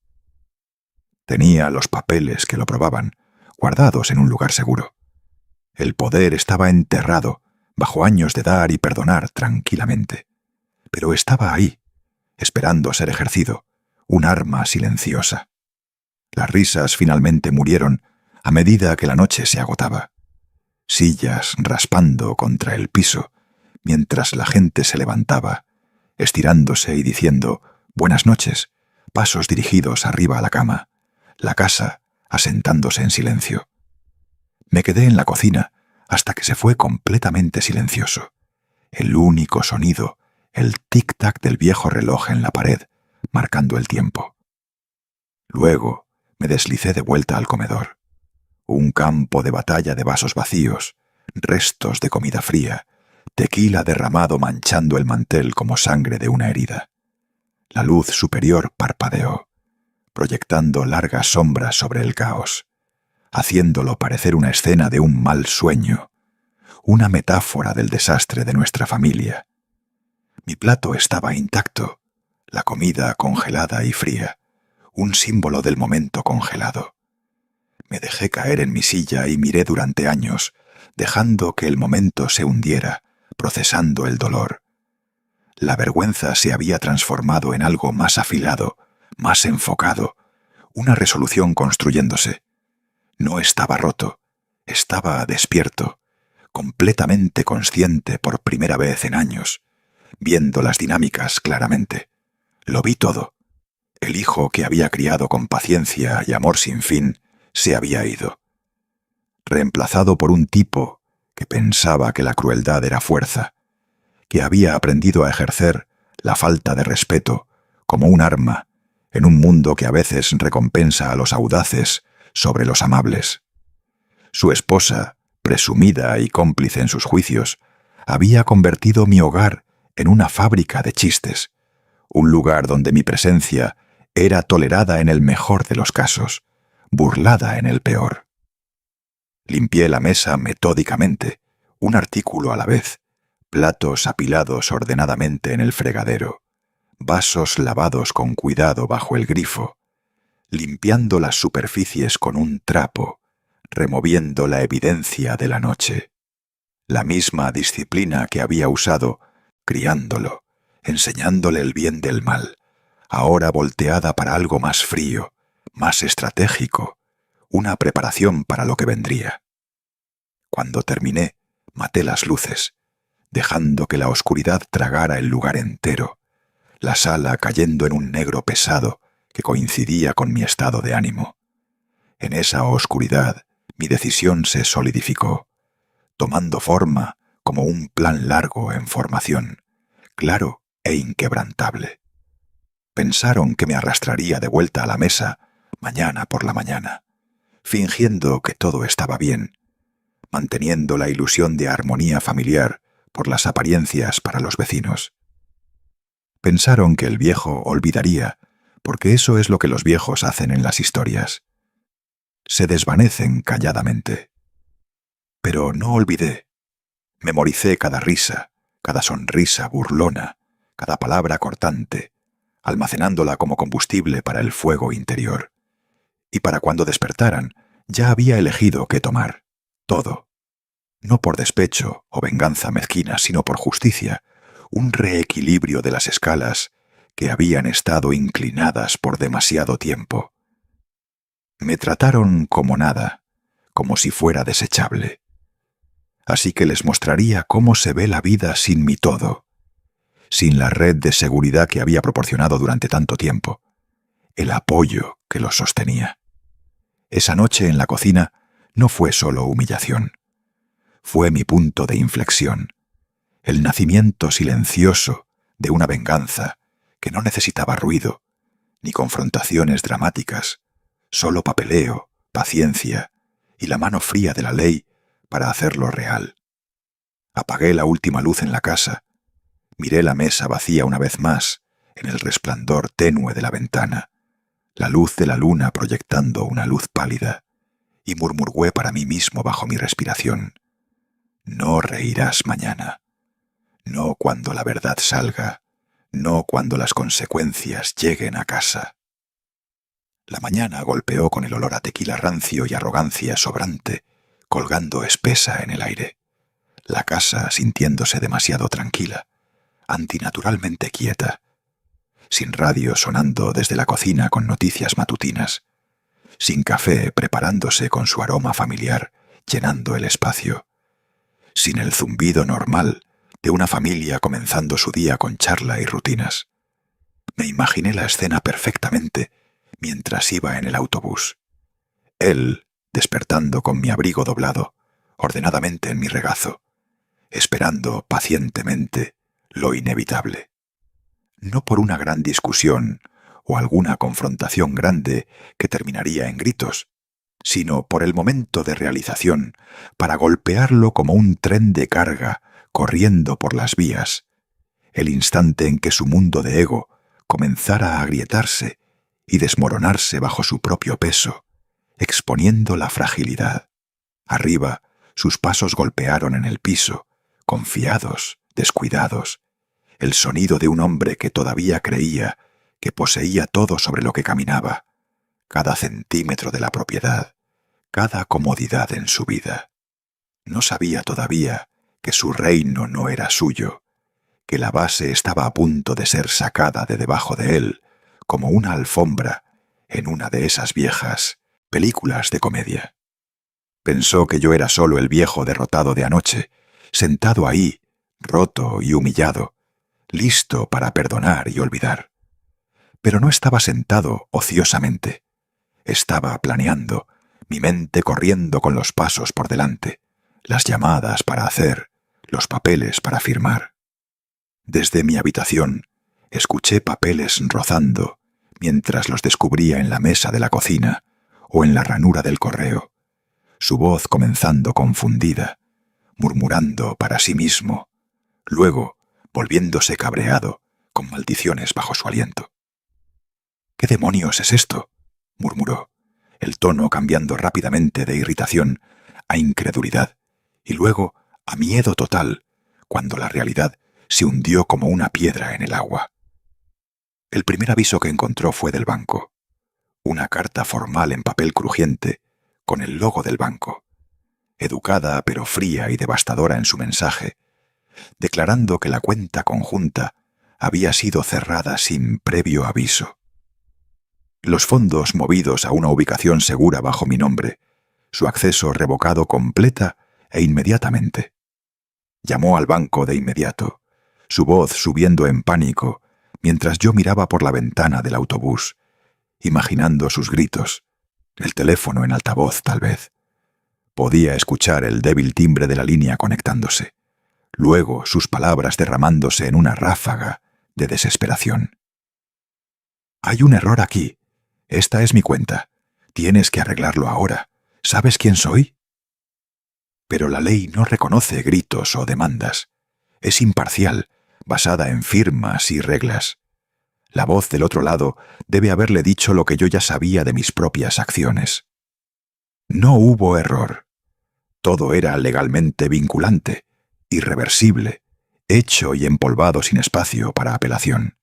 Tenía los papeles que lo probaban, guardados en un lugar seguro. El poder estaba enterrado, bajo años de dar y perdonar tranquilamente. Pero estaba ahí, esperando ser ejercido, un arma silenciosa. Las risas finalmente murieron a medida que la noche se agotaba. Sillas raspando contra el piso, mientras la gente se levantaba, estirándose y diciendo «buenas noches», pasos dirigidos arriba a la cama, la casa asentándose en silencio. Me quedé en la cocina hasta que se fue completamente silencioso. El único sonido, el tic-tac del viejo reloj en la pared, marcando el tiempo. Luego me deslicé de vuelta al comedor. Un campo de batalla de vasos vacíos, restos de comida fría, tequila derramado manchando el mantel como sangre de una herida. La luz superior parpadeó, proyectando largas sombras sobre el caos, haciéndolo parecer una escena de un mal sueño, una metáfora del desastre de nuestra familia. Mi plato estaba intacto, la comida congelada y fría, un símbolo del momento congelado. Me dejé caer en mi silla y miré durante años, dejando que el momento se hundiera, procesando el dolor. La vergüenza se había transformado en algo más afilado, más enfocado, una resolución construyéndose. No estaba roto, estaba despierto, completamente consciente por primera vez en años, viendo las dinámicas claramente. Lo vi todo. El hijo que había criado con paciencia y amor sin fin se había ido, reemplazado por un tipo que pensaba que la crueldad era fuerza, que había aprendido a ejercer la falta de respeto como un arma en un mundo que a veces recompensa a los audaces sobre los amables. Su esposa, presumida y cómplice en sus juicios, había convertido mi hogar en una fábrica de chistes, un lugar donde mi presencia era tolerada en el mejor de los casos, burlada en el peor. Limpié la mesa metódicamente, un artículo a la vez, platos apilados ordenadamente en el fregadero, vasos lavados con cuidado bajo el grifo, limpiando las superficies con un trapo, removiendo la evidencia de la noche. La misma disciplina que había usado, criándolo, enseñándole el bien del mal, ahora volteada para algo más frío, más estratégico, una preparación para lo que vendría. Cuando terminé, maté las luces, dejando que la oscuridad tragara el lugar entero, la sala cayendo en un negro pesado que coincidía con mi estado de ánimo. En esa oscuridad, mi decisión se solidificó, tomando forma como un plan largo en formación, claro e inquebrantable. Pensaron que me arrastraría de vuelta a la mesa mañana por la mañana, fingiendo que todo estaba bien, manteniendo la ilusión de armonía familiar por las apariencias para los vecinos. Pensaron que el viejo olvidaría, porque eso es lo que los viejos hacen en las historias. Se desvanecen calladamente. Pero no olvidé. Memoricé cada risa, cada sonrisa burlona, cada palabra cortante, almacenándola como combustible para el fuego interior. Y para cuando despertaran, ya había elegido qué tomar. Todo. No por despecho o venganza mezquina, sino por justicia, un reequilibrio de las escalas que habían estado inclinadas por demasiado tiempo. Me trataron como nada, como si fuera desechable. Así que les mostraría cómo se ve la vida sin mi todo, sin la red de seguridad que había proporcionado durante tanto tiempo, el apoyo que los sostenía. Esa noche en la cocina no fue solo humillación. Fue mi punto de inflexión, el nacimiento silencioso de una venganza que no necesitaba ruido, ni confrontaciones dramáticas, solo papeleo, paciencia y la mano fría de la ley para hacerlo real. Apagué la última luz en la casa, miré la mesa vacía una vez más en el resplandor tenue de la ventana, la luz de la luna proyectando una luz pálida, y murmuré para mí mismo bajo mi respiración: no reirás mañana, no cuando la verdad salga, no cuando las consecuencias lleguen a casa. La mañana golpeó con el olor a tequila rancio y arrogancia sobrante, colgando espesa en el aire. La casa sintiéndose demasiado tranquila, antinaturalmente quieta, sin radio sonando desde la cocina con noticias matutinas, sin café preparándose con su aroma familiar llenando el espacio, sin el zumbido normal de una familia comenzando su día con charla y rutinas. Me imaginé la escena perfectamente mientras iba en el autobús. Él, despertando con mi abrigo doblado, ordenadamente en mi regazo, esperando pacientemente lo inevitable. No por una gran discusión o alguna confrontación grande que terminaría en gritos, sino por el momento de realización para golpearlo como un tren de carga corriendo por las vías, el instante en que su mundo de ego comenzara a agrietarse y desmoronarse bajo su propio peso, exponiendo la fragilidad. Arriba, sus pasos golpearon en el piso, confiados, descuidados, el sonido de un hombre que todavía creía que poseía todo sobre lo que caminaba, cada centímetro de la propiedad, cada comodidad en su vida. No sabía todavía que su reino no era suyo, que la base estaba a punto de ser sacada de debajo de él, como una alfombra en una de esas viejas películas de comedia. Pensó que yo era solo el viejo derrotado de anoche, sentado ahí, roto y humillado, listo para perdonar y olvidar. Pero no estaba sentado ociosamente. Estaba planeando, mi mente corriendo con los pasos por delante, las llamadas para hacer, los papeles para firmar. Desde mi habitación, escuché papeles rozando mientras los descubría en la mesa de la cocina o en la ranura del correo, su voz comenzando confundida, murmurando para sí mismo, luego volviéndose cabreado, con maldiciones bajo su aliento. «¿Qué demonios es esto?», murmuró, el tono cambiando rápidamente de irritación a incredulidad y luego a miedo total, cuando la realidad se hundió como una piedra en el agua. El primer aviso que encontró fue del banco. Una carta formal en papel crujiente, con el logo del banco, educada pero fría y devastadora en su mensaje, declarando que la cuenta conjunta había sido cerrada sin previo aviso. Los fondos movidos a una ubicación segura bajo mi nombre, su acceso revocado completa e inmediatamente. Llamó al banco de inmediato, su voz subiendo en pánico mientras yo miraba por la ventana del autobús, imaginando sus gritos, el teléfono en altavoz tal vez. Podía escuchar el débil timbre de la línea conectándose, luego sus palabras derramándose en una ráfaga de desesperación. «Hay un error aquí. Esta es mi cuenta. Tienes que arreglarlo ahora. ¿Sabes quién soy?» Pero la ley no reconoce gritos o demandas. Es imparcial, basada en firmas y reglas. La voz del otro lado debe haberle dicho lo que yo ya sabía de mis propias acciones. No hubo error. Todo era legalmente vinculante, irreversible, hecho y empolvado sin espacio para apelación.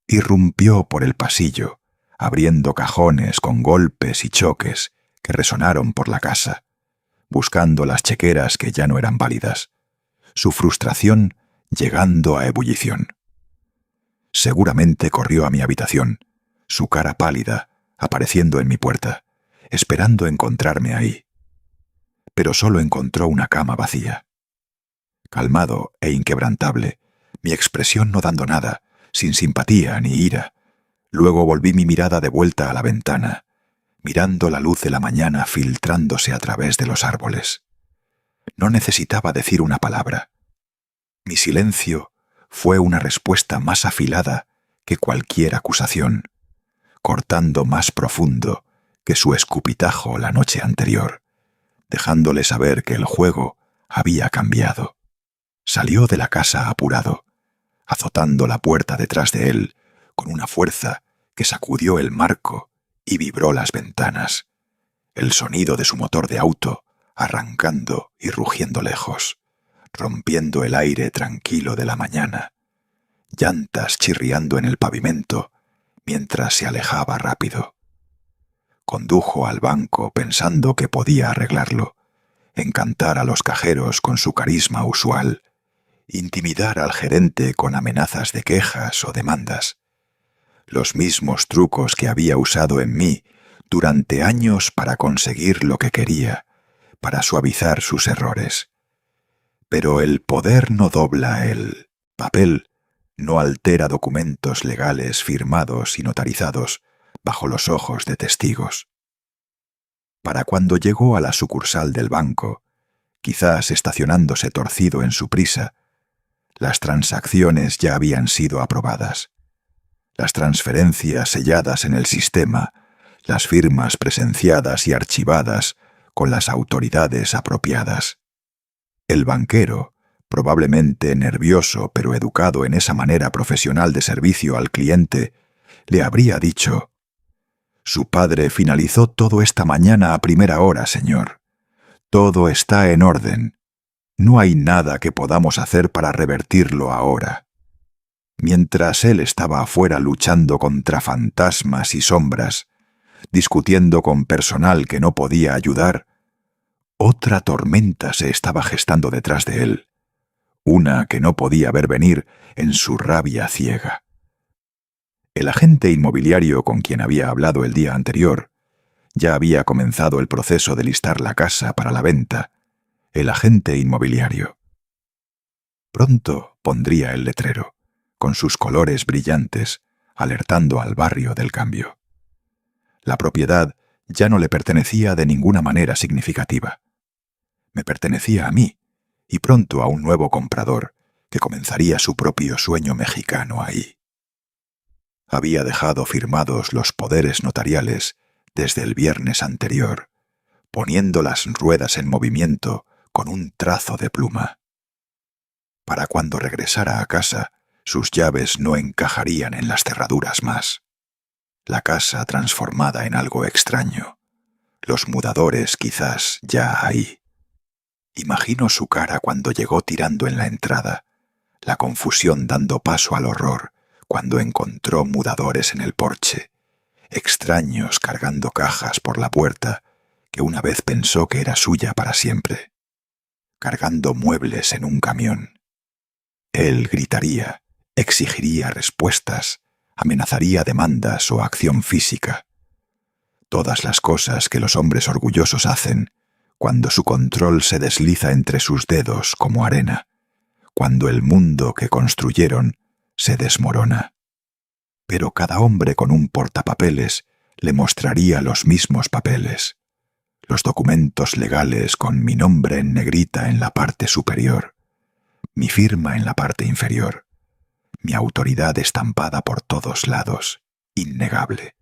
Irrumpió por el pasillo, abriendo cajones con golpes y choques que resonaron por la casa, buscando las chequeras que ya no eran válidas, su frustración llegando a ebullición. Seguramente corrió a mi habitación, su cara pálida, apareciendo en mi puerta, esperando encontrarme ahí. Pero solo encontró una cama vacía. Calmado e inquebrantable, mi expresión no dando nada, sin simpatía ni ira, luego volví mi mirada de vuelta a la ventana, mirando la luz de la mañana filtrándose a través de los árboles. No necesitaba decir una palabra. Mi silencio fue una respuesta más afilada que cualquier acusación, cortando más profundo que su escupitajo la noche anterior, dejándole saber que el juego había cambiado. Salió de la casa apurado, azotando la puerta detrás de él con una fuerza que sacudió el marco y vibró las ventanas. El sonido de su motor de auto arrancando y rugiendo lejos, rompiendo el aire tranquilo de la mañana. Llantas chirriando en el pavimento mientras se alejaba rápido. Condujo al banco pensando que podía arreglarlo, encantar a los cajeros con su carisma usual, intimidar al gerente con amenazas de quejas o demandas. Los mismos trucos que había usado en mí durante años para conseguir lo que quería, para suavizar sus errores. Pero el poder no dobla el papel, no altera documentos legales firmados y notarizados bajo los ojos de testigos. Para cuando llegó a la sucursal del banco, quizás estacionándose torcido en su prisa, las transacciones ya habían sido aprobadas. Las transferencias selladas en el sistema, las firmas presenciadas y archivadas con las autoridades apropiadas. El banquero, probablemente nervioso pero educado en esa manera profesional de servicio al cliente, le habría dicho: «Su padre finalizó todo esta mañana a primera hora, señor. Todo está en orden. No hay nada que podamos hacer para revertirlo ahora». Mientras él estaba afuera luchando contra fantasmas y sombras, discutiendo con personal que no podía ayudar, otra tormenta se estaba gestando detrás de él, una que no podía ver venir en su rabia ciega. El agente inmobiliario con quien había hablado el día anterior ya había comenzado el proceso de listar la casa para la venta. El agente inmobiliario. Pronto pondría el letrero, con sus colores brillantes, alertando al barrio del cambio. La propiedad ya no le pertenecía de ninguna manera significativa. Me pertenecía a mí, y pronto a un nuevo comprador que comenzaría su propio sueño mexicano ahí. Había dejado firmados los poderes notariales desde el viernes anterior, poniendo las ruedas en movimiento con un trazo de pluma. Para cuando regresara a casa, sus llaves no encajarían en las cerraduras más. La casa transformada en algo extraño. Los mudadores quizás ya ahí. Imagino su cara cuando llegó tirando en la entrada, la confusión dando paso al horror cuando encontró mudadores en el porche, extraños cargando cajas por la puerta que una vez pensó que era suya para siempre, cargando muebles en un camión. Él gritaría, exigiría respuestas, amenazaría demandas o acción física. Todas las cosas que los hombres orgullosos hacen cuando su control se desliza entre sus dedos como arena, cuando el mundo que construyeron se desmorona. Pero cada hombre con un portapapeles le mostraría los mismos papeles, los documentos legales con mi nombre en negrita en la parte superior, mi firma en la parte inferior, mi autoridad estampada por todos lados, innegable.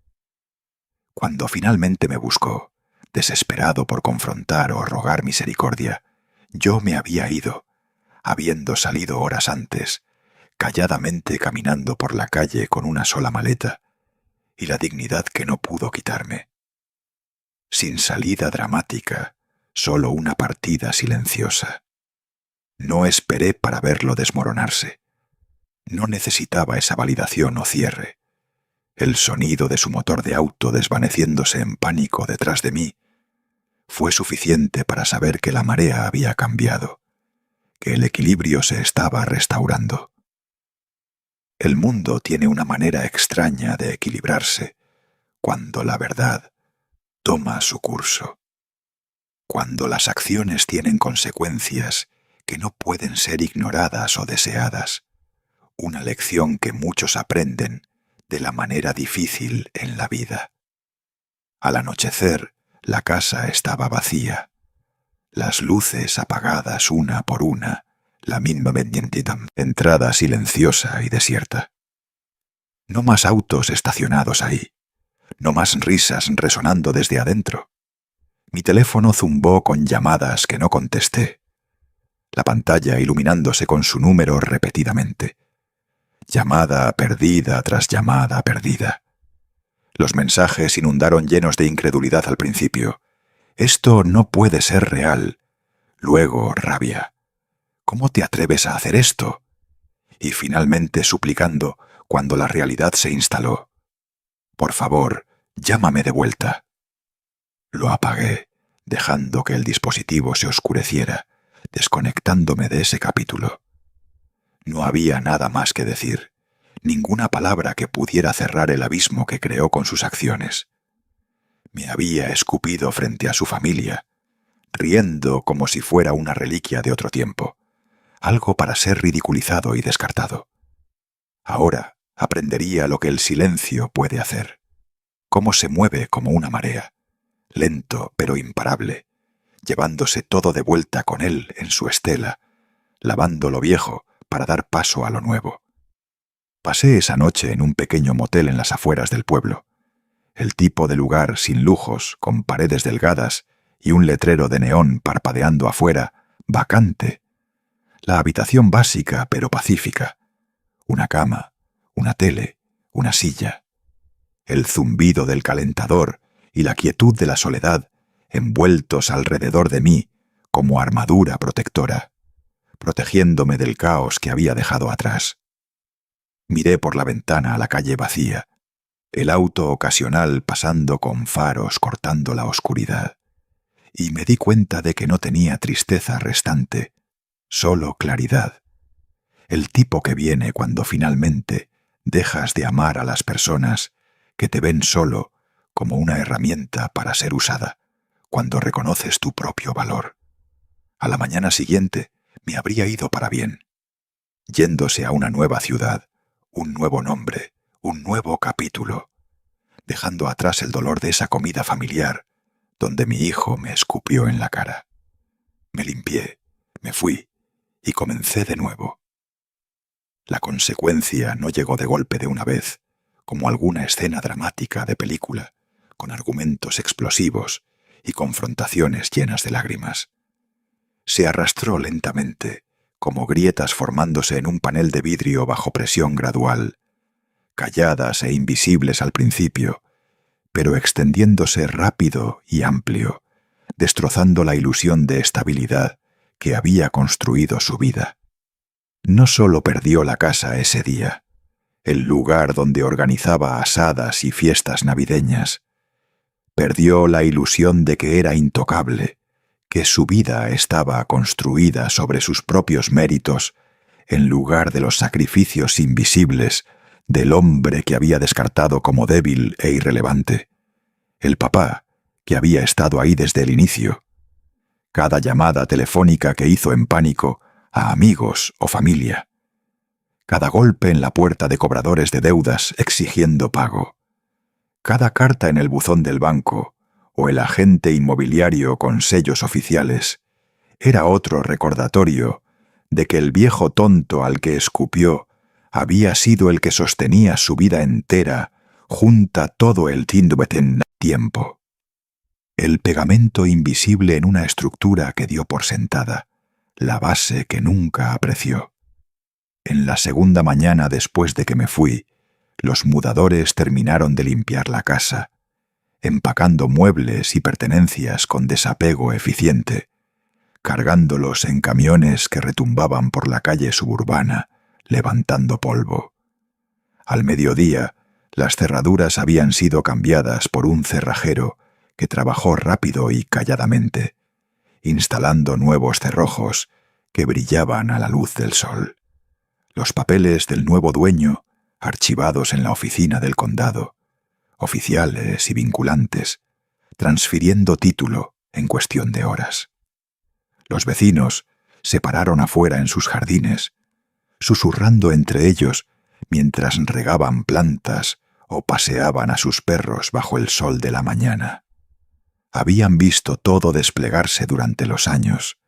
Cuando finalmente me buscó, desesperado por confrontar o rogar misericordia, yo me había ido, habiendo salido horas antes, calladamente caminando por la calle con una sola maleta y la dignidad que no pudo quitarme. Sin salida dramática, solo una partida silenciosa. No esperé para verlo desmoronarse. No necesitaba esa validación o cierre. El sonido de su motor de auto desvaneciéndose en pánico detrás de mí fue suficiente para saber que la marea había cambiado, que el equilibrio se estaba restaurando. El mundo tiene una manera extraña de equilibrarse cuando la verdad toma su curso, cuando las acciones tienen consecuencias que no pueden ser ignoradas o deseadas, una lección que muchos aprenden de la manera difícil en la vida. Al anochecer, la casa estaba vacía, las luces apagadas una por una, la misma entrada silenciosa y desierta. No más autos estacionados ahí, no más risas resonando desde adentro. Mi teléfono zumbó con llamadas que no contesté, la pantalla iluminándose con su número repetidamente. Llamada perdida tras llamada perdida. Los mensajes inundaron llenos de incredulidad al principio. «Esto no puede ser real». Luego, rabia. «¿Cómo te atreves a hacer esto?» Y finalmente suplicando cuando la realidad se instaló. «Por favor, llámame de vuelta». Lo apagué, dejando que el dispositivo se oscureciera, desconectándome de ese capítulo. No había nada más que decir, ninguna palabra que pudiera cerrar el abismo que creó con sus acciones. Me había escupido frente a su familia, riendo como si fuera una reliquia de otro tiempo, algo para ser ridiculizado y descartado. Ahora aprendería lo que el silencio puede hacer, cómo se mueve como una marea, lento pero imparable, llevándose todo de vuelta con él en su estela, lavando lo viejo para dar paso a lo nuevo. Pasé esa noche en un pequeño motel en las afueras del pueblo, el tipo de lugar sin lujos, con paredes delgadas y un letrero de neón parpadeando afuera, vacante. La habitación básica pero pacífica, una cama, una tele, una silla, el zumbido del calentador y la quietud de la soledad envueltos alrededor de mí como armadura protectora, protegiéndome del caos que había dejado atrás. Miré por la ventana a la calle vacía, el auto ocasional pasando con faros cortando la oscuridad, y me di cuenta de que no tenía tristeza restante, solo claridad. El tipo que viene cuando finalmente dejas de amar a las personas que te ven solo como una herramienta para ser usada, cuando reconoces tu propio valor. A la mañana siguiente me habría ido para bien, yéndose a una nueva ciudad, un nuevo nombre, un nuevo capítulo, dejando atrás el dolor de esa comida familiar donde mi hijo me escupió en la cara. Me limpié, me fui y comencé de nuevo. La consecuencia no llegó de golpe de una vez, como alguna escena dramática de película, con argumentos explosivos y confrontaciones llenas de lágrimas. Se arrastró lentamente, como grietas formándose en un panel de vidrio bajo presión gradual, calladas e invisibles al principio, pero extendiéndose rápido y amplio, destrozando la ilusión de estabilidad que había construido su vida. No solo perdió la casa ese día, el lugar donde organizaba asadas y fiestas navideñas, perdió la ilusión de que era intocable, que su vida estaba construida sobre sus propios méritos en lugar de los sacrificios invisibles del hombre que había descartado como débil e irrelevante, el papá que había estado ahí desde el inicio. Cada llamada telefónica que hizo en pánico a amigos o familia, cada golpe en la puerta de cobradores de deudas exigiendo pago, cada carta en el buzón del banco o el agente inmobiliario con sellos oficiales, era otro recordatorio de que el viejo tonto al que escupió había sido el que sostenía su vida entera junta todo el tiempo. El pegamento invisible en una estructura que dio por sentada, la base que nunca apreció. En la segunda mañana después de que me fui, los mudadores terminaron de limpiar la casa, empacando muebles y pertenencias con desapego eficiente, cargándolos en camiones que retumbaban por la calle suburbana, levantando polvo. Al mediodía, las cerraduras habían sido cambiadas por un cerrajero que trabajó rápido y calladamente, instalando nuevos cerrojos que brillaban a la luz del sol. Los papeles del nuevo dueño, archivados en la oficina del condado, oficiales y vinculantes, transfiriendo título en cuestión de horas. Los vecinos se pararon afuera en sus jardines, susurrando entre ellos mientras regaban plantas o paseaban a sus perros bajo el sol de la mañana. Habían visto todo desplegarse durante los años,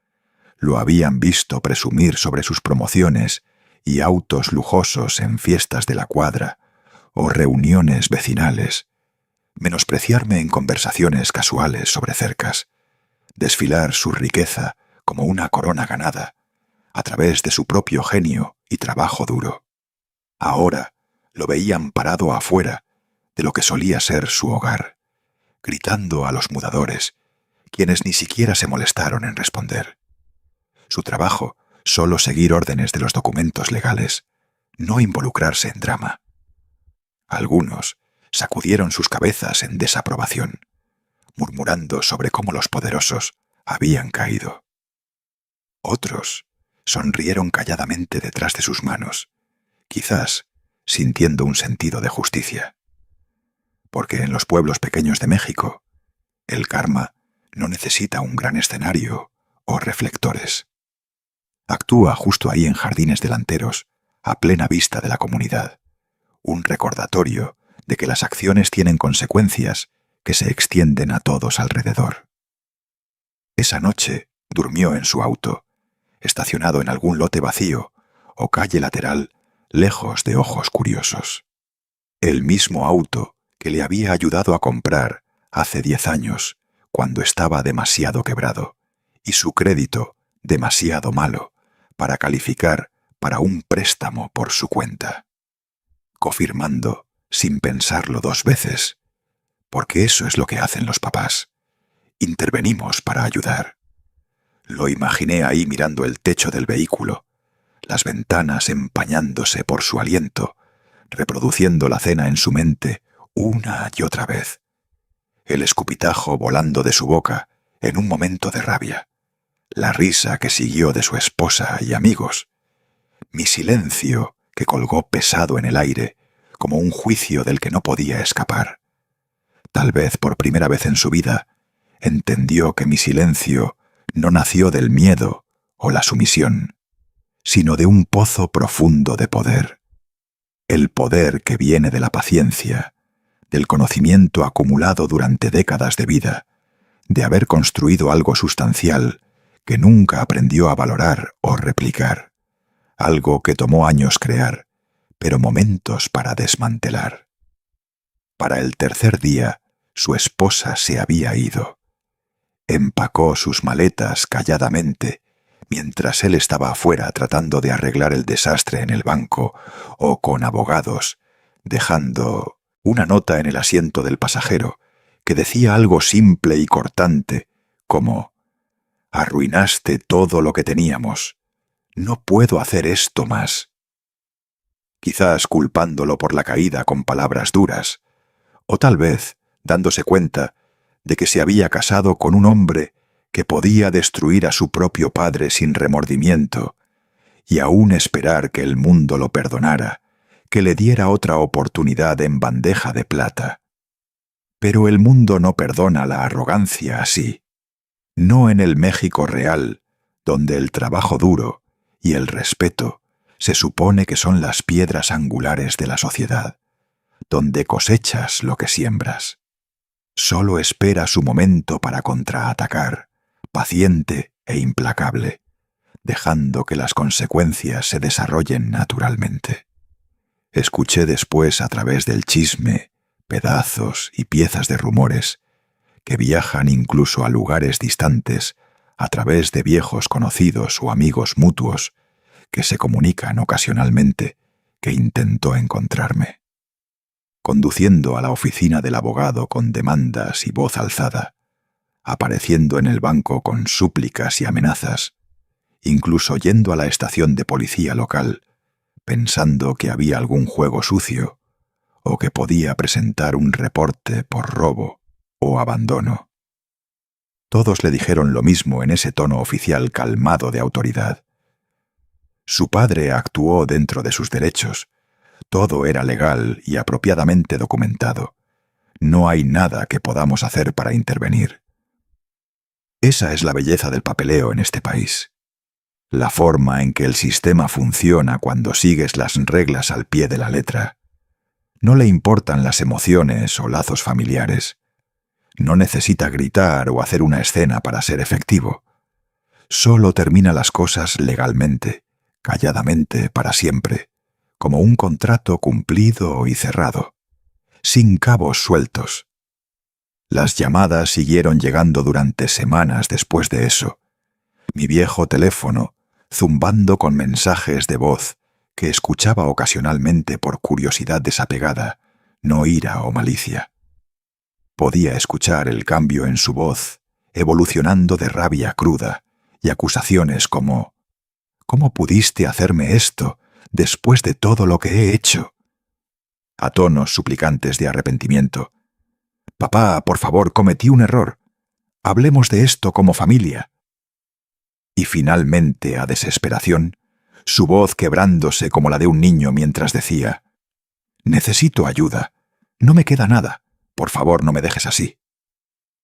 lo habían visto presumir sobre sus promociones y autos lujosos en fiestas de la cuadra o reuniones vecinales, menospreciarme en conversaciones casuales sobre cercas, desfilar su riqueza como una corona ganada, a través de su propio genio y trabajo duro. Ahora lo veían parado afuera, de lo que solía ser su hogar, gritando a los mudadores, quienes ni siquiera se molestaron en responder. Su trabajo, solo seguir órdenes de los documentos legales, no involucrarse en drama. Algunos sacudieron sus cabezas en desaprobación, murmurando sobre cómo los poderosos habían caído. Otros sonrieron calladamente detrás de sus manos, quizás sintiendo un sentido de justicia. Porque en los pueblos pequeños de México, el karma no necesita un gran escenario o reflectores. Actúa justo ahí en jardines delanteros, a plena vista de la comunidad, un recordatorio de que las acciones tienen consecuencias que se extienden a todos alrededor. Esa noche durmió en su auto, estacionado en algún lote vacío o calle lateral, lejos de ojos curiosos. El mismo auto que le había ayudado a comprar hace 10 años, cuando estaba demasiado quebrado, y su crédito demasiado malo para calificar para un préstamo por su cuenta. Confirmando, sin pensarlo 2 veces, porque eso es lo que hacen los papás. Intervenimos para ayudar. Lo imaginé ahí mirando el techo del vehículo, las ventanas empañándose por su aliento, reproduciendo la cena en su mente una y otra vez. El escupitajo volando de su boca en un momento de rabia, la risa que siguió de su esposa y amigos, mi silencio que colgó pesado en el aire como un juicio del que no podía escapar. Tal vez por primera vez en su vida entendió que mi silencio no nació del miedo o la sumisión, sino de un pozo profundo de poder. El poder que viene de la paciencia, del conocimiento acumulado durante décadas de vida, de haber construido algo sustancial que nunca aprendió a valorar o replicar, algo que tomó años crear, pero momentos para desmantelar. Para el tercer día, su esposa se había ido. Empacó sus maletas calladamente, mientras él estaba afuera tratando de arreglar el desastre en el banco o con abogados, dejando una nota en el asiento del pasajero que decía algo simple y cortante, como: «Arruinaste todo lo que teníamos. No puedo hacer esto más». Quizás culpándolo por la caída con palabras duras, o tal vez dándose cuenta de que se había casado con un hombre que podía destruir a su propio padre sin remordimiento, y aún esperar que el mundo lo perdonara, que le diera otra oportunidad en bandeja de plata. Pero el mundo no perdona la arrogancia así. No en el México real, donde el trabajo duro y el respeto se supone que son las piedras angulares de la sociedad, donde cosechas lo que siembras. Solo espera su momento para contraatacar, paciente e implacable, dejando que las consecuencias se desarrollen naturalmente. Escuché después a través del chisme, pedazos y piezas de rumores que viajan incluso a lugares distantes a través de viejos conocidos o amigos mutuos que se comunican ocasionalmente, que intentó encontrarme. Conduciendo a la oficina del abogado con demandas y voz alzada, apareciendo en el banco con súplicas y amenazas, incluso yendo a la estación de policía local, pensando que había algún juego sucio o que podía presentar un reporte por robo o abandono. Todos le dijeron lo mismo en ese tono oficial calmado de autoridad. Su padre actuó dentro de sus derechos. Todo era legal y apropiadamente documentado. No hay nada que podamos hacer para intervenir. Esa es la belleza del papeleo en este país. La forma en que el sistema funciona cuando sigues las reglas al pie de la letra. No le importan las emociones o lazos familiares. No necesita gritar o hacer una escena para ser efectivo. Solo termina las cosas legalmente, calladamente para siempre, como un contrato cumplido y cerrado, sin cabos sueltos. Las llamadas siguieron llegando durante semanas después de eso. Mi viejo teléfono zumbando con mensajes de voz que escuchaba ocasionalmente por curiosidad desapegada, no ira o malicia. Podía escuchar el cambio en su voz, evolucionando de rabia cruda y acusaciones como «¿Cómo pudiste hacerme esto después de todo lo que he hecho?», a tonos suplicantes de arrepentimiento. «Papá, por favor, cometí un error. Hablemos de esto como familia». Y finalmente, a desesperación, su voz quebrándose como la de un niño mientras decía «Necesito ayuda. No me queda nada. Por favor, no me dejes así».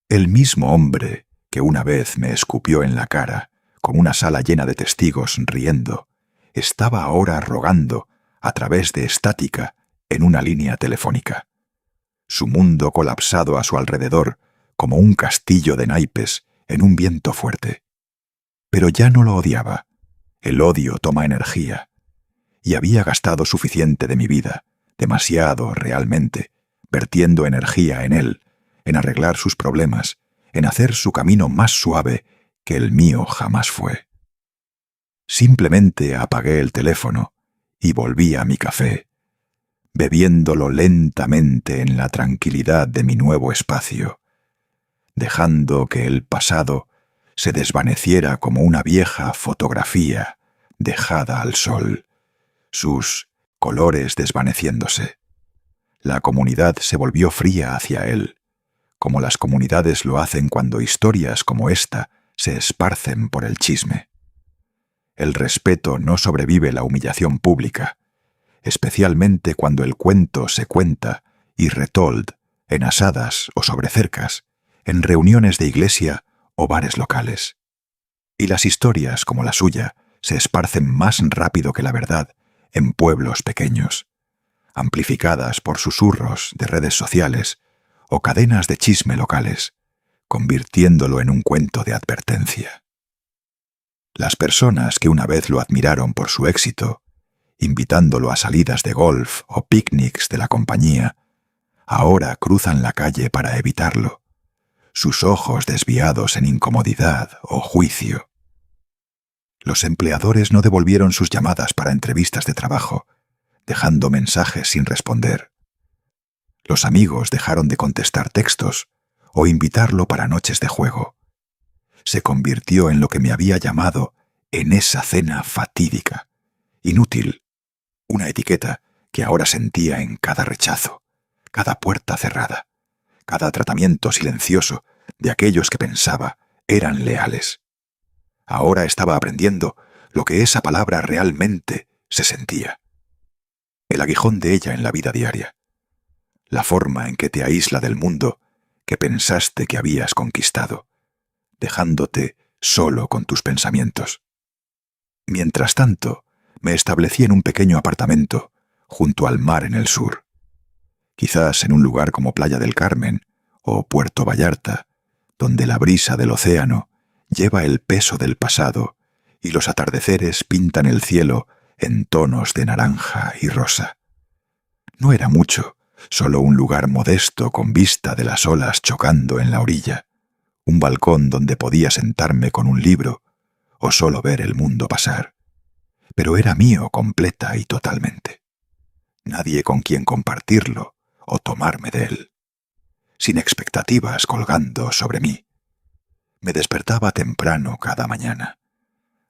El mismo hombre que una vez me escupió en la cara, con una sala llena de testigos riendo, estaba ahora rogando, a través de estática, en una línea telefónica. Su mundo colapsado a su alrededor, como un castillo de naipes en un viento fuerte. Pero ya no lo odiaba. El odio toma energía. Y había gastado suficiente de mi vida, demasiado realmente, vertiendo energía en él, en arreglar sus problemas, en hacer su camino más suave que el mío jamás fue. Simplemente apagué el teléfono y volví a mi café, bebiéndolo lentamente en la tranquilidad de mi nuevo espacio, dejando que el pasado se desvaneciera como una vieja fotografía dejada al sol, sus colores desvaneciéndose. La comunidad se volvió fría hacia él, como las comunidades lo hacen cuando historias como esta se esparcen por el chisme. El respeto no sobrevive la humillación pública, especialmente cuando el cuento se cuenta y retold en asadas o sobre cercas, en reuniones de iglesia o bares locales. Y las historias como la suya se esparcen más rápido que la verdad en pueblos pequeños, amplificadas por susurros de redes sociales o cadenas de chisme locales, convirtiéndolo en un cuento de advertencia. Las personas que una vez lo admiraron por su éxito, invitándolo a salidas de golf o picnics de la compañía, ahora cruzan la calle para evitarlo, sus ojos desviados en incomodidad o juicio. Los empleadores no devolvieron sus llamadas para entrevistas de trabajo, dejando mensajes sin responder. Los amigos dejaron de contestar textos o invitarlo para noches de juego. Se convirtió en lo que me había llamado en esa cena fatídica, inútil, una etiqueta que ahora sentía en cada rechazo, cada puerta cerrada, cada tratamiento silencioso de aquellos que pensaba eran leales. Ahora estaba aprendiendo lo que esa palabra realmente se sentía. El aguijón de ella en la vida diaria. La forma en que te aísla del mundo que pensaste que habías conquistado, dejándote solo con tus pensamientos. Mientras tanto, me establecí en un pequeño apartamento junto al mar en el sur. Quizás en un lugar como Playa del Carmen o Puerto Vallarta, donde la brisa del océano lleva el peso del pasado y los atardeceres pintan el cielo en tonos de naranja y rosa. No era mucho, solo un lugar modesto con vista de las olas chocando en la orilla, un balcón donde podía sentarme con un libro o solo ver el mundo pasar. Pero era mío completa y totalmente. Nadie con quien compartirlo o tomarme de él. Sin expectativas colgando sobre mí. Me despertaba temprano cada mañana.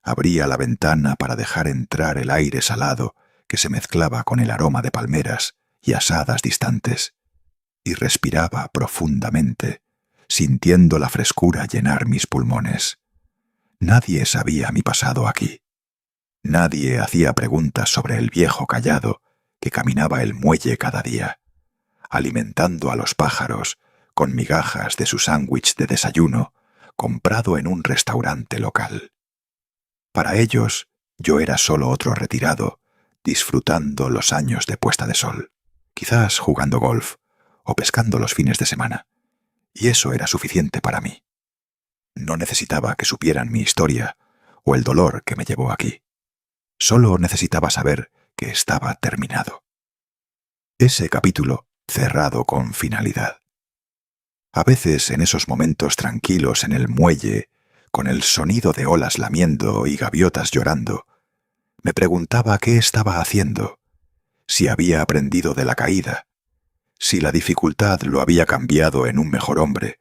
Abría la ventana para dejar entrar el aire salado que se mezclaba con el aroma de palmeras y asadas distantes, y respiraba profundamente, sintiendo la frescura llenar mis pulmones. Nadie sabía mi pasado aquí. Nadie hacía preguntas sobre el viejo callado que caminaba el muelle cada día, alimentando a los pájaros con migajas de su sándwich de desayuno comprado en un restaurante local. Para ellos, yo era solo otro retirado, disfrutando los años de puesta de sol, quizás jugando golf o pescando los fines de semana, y eso era suficiente para mí. No necesitaba que supieran mi historia o el dolor que me llevó aquí. Solo necesitaba saber que estaba terminado. Ese capítulo cerrado con finalidad. A veces en esos momentos tranquilos en el muelle, con el sonido de olas lamiendo y gaviotas llorando, me preguntaba qué estaba haciendo, si había aprendido de la caída, si la dificultad lo había cambiado en un mejor hombre,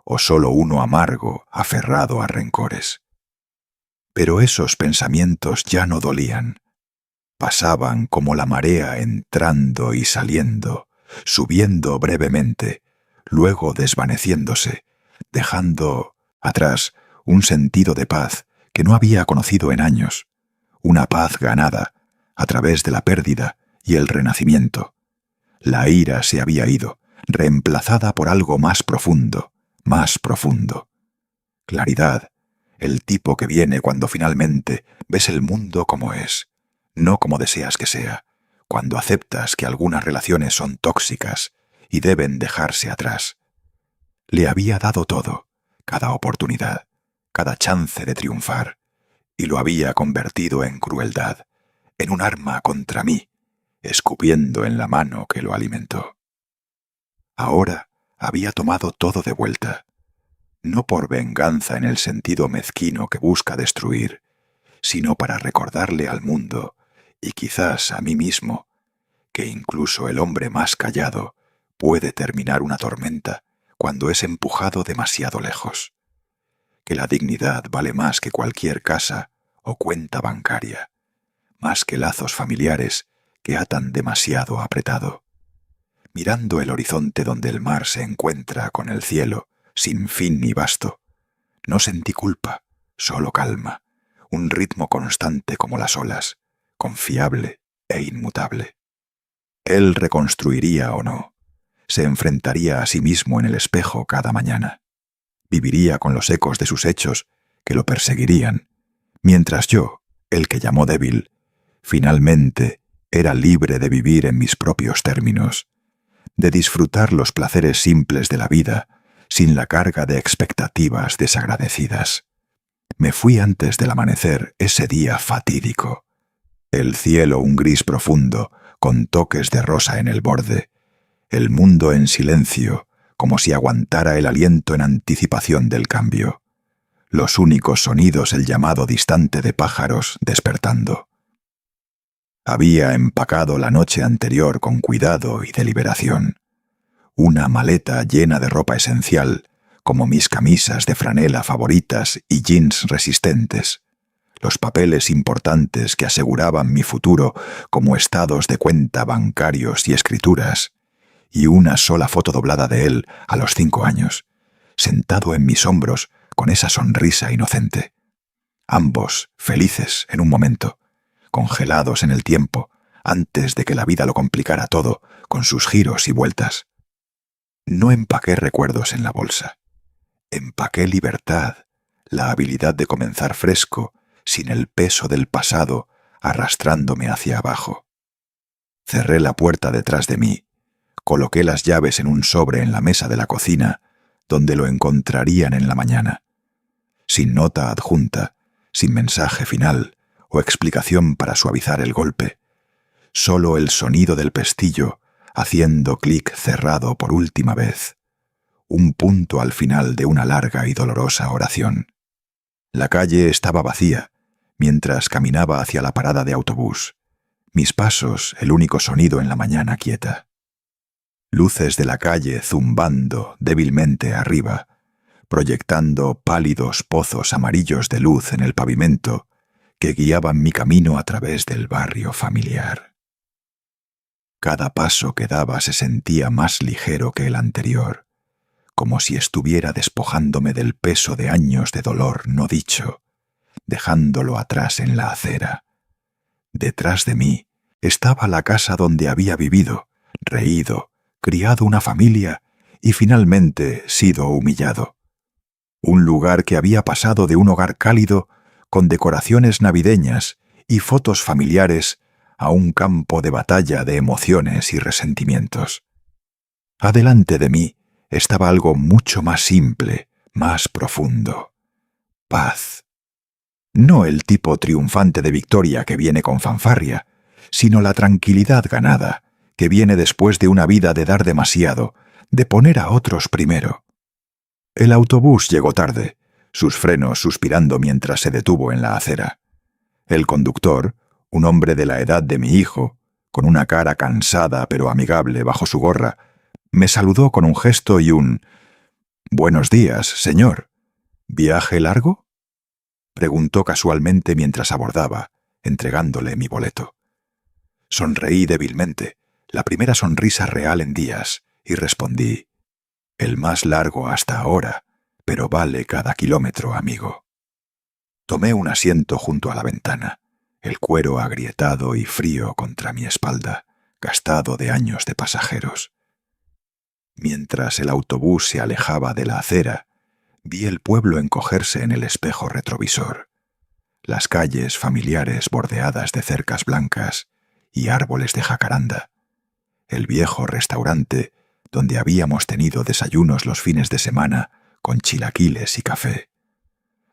o solo uno amargo, aferrado a rencores. Pero esos pensamientos ya no dolían. Pasaban como la marea entrando y saliendo, subiendo brevemente, luego desvaneciéndose, dejando atrás un sentido de paz que no había conocido en años, una paz ganada a través de la pérdida y el renacimiento. La ira se había ido, reemplazada por algo más profundo, más profundo. Claridad, el tipo que viene cuando finalmente ves el mundo como es, no como deseas que sea, cuando aceptas que algunas relaciones son tóxicas y deben dejarse atrás. Le había dado todo, cada oportunidad, cada chance de triunfar, y lo había convertido en crueldad, en un arma contra mí, escupiendo en la mano que lo alimentó. Ahora había tomado todo de vuelta, no por venganza en el sentido mezquino que busca destruir, sino para recordarle al mundo, y quizás a mí mismo, que incluso el hombre más callado puede terminar una tormenta cuando es empujado demasiado lejos, que la dignidad vale más que cualquier casa o cuenta bancaria, más que lazos familiares que atan demasiado apretado. Mirando el horizonte donde el mar se encuentra con el cielo, sin fin ni vasto, no sentí culpa, solo calma, un ritmo constante como las olas, confiable e inmutable. Él reconstruiría o no, se enfrentaría a sí mismo en el espejo cada mañana, viviría con los ecos de sus hechos que lo perseguirían, mientras yo, el que llamó débil, finalmente era libre de vivir en mis propios términos, de disfrutar los placeres simples de la vida sin la carga de expectativas desagradecidas. Me fui antes del amanecer ese día fatídico. El cielo un gris profundo, con toques de rosa en el borde. El mundo en silencio, como si aguantara el aliento en anticipación del cambio. Los únicos sonidos el llamado distante de pájaros despertando. Había empacado la noche anterior con cuidado y deliberación. Una maleta llena de ropa esencial, como mis camisas de franela favoritas y jeans resistentes, los papeles importantes que aseguraban mi futuro como estados de cuenta bancarios y escrituras, y una sola foto doblada de él a los 5 años, sentado en mis hombros con esa sonrisa inocente. Ambos felices en un momento, congelados en el tiempo, antes de que la vida lo complicara todo con sus giros y vueltas. No empaqué recuerdos en la bolsa. Empaqué libertad, la habilidad de comenzar fresco, sin el peso del pasado arrastrándome hacia abajo. Cerré la puerta detrás de mí, coloqué las llaves en un sobre en la mesa de la cocina, donde lo encontrarían en la mañana. Sin nota adjunta, sin mensaje final o explicación para suavizar el golpe. Solo el sonido del pestillo haciendo clic cerrado por última vez. Un punto al final de una larga y dolorosa oración. La calle estaba vacía, mientras caminaba hacia la parada de autobús. Mis pasos, el único sonido en la mañana quieta. Luces de la calle zumbando débilmente arriba, proyectando pálidos pozos amarillos de luz en el pavimento que guiaban mi camino a través del barrio familiar. Cada paso que daba se sentía más ligero que el anterior, como si estuviera despojándome del peso de años de dolor no dicho, dejándolo atrás en la acera. Detrás de mí estaba la casa donde había vivido, reído, criado una familia y finalmente sido humillado. Un lugar que había pasado de un hogar cálido, con decoraciones navideñas y fotos familiares, a un campo de batalla de emociones y resentimientos. Adelante de mí estaba algo mucho más simple, más profundo. Paz. No el tipo triunfante de victoria que viene con fanfarria, sino la tranquilidad ganada, que viene después de una vida de dar demasiado, de poner a otros primero. El autobús llegó tarde, sus frenos suspirando mientras se detuvo en la acera. El conductor, un hombre de la edad de mi hijo, con una cara cansada pero amigable bajo su gorra, Me saludó con un gesto y un «Buenos días, señor. ¿Viaje largo?», preguntó casualmente mientras abordaba, entregándole mi boleto. Sonreí débilmente, la primera sonrisa real en días, y respondí: «El más largo hasta ahora, pero vale cada kilómetro, amigo». Tomé un asiento junto a la ventana, el cuero agrietado y frío contra mi espalda, gastado de años de pasajeros. Mientras el autobús se alejaba de la acera, vi el pueblo encogerse en el espejo retrovisor, las calles familiares bordeadas de cercas blancas y árboles de jacaranda, el viejo restaurante donde habíamos tenido desayunos los fines de semana con chilaquiles y café,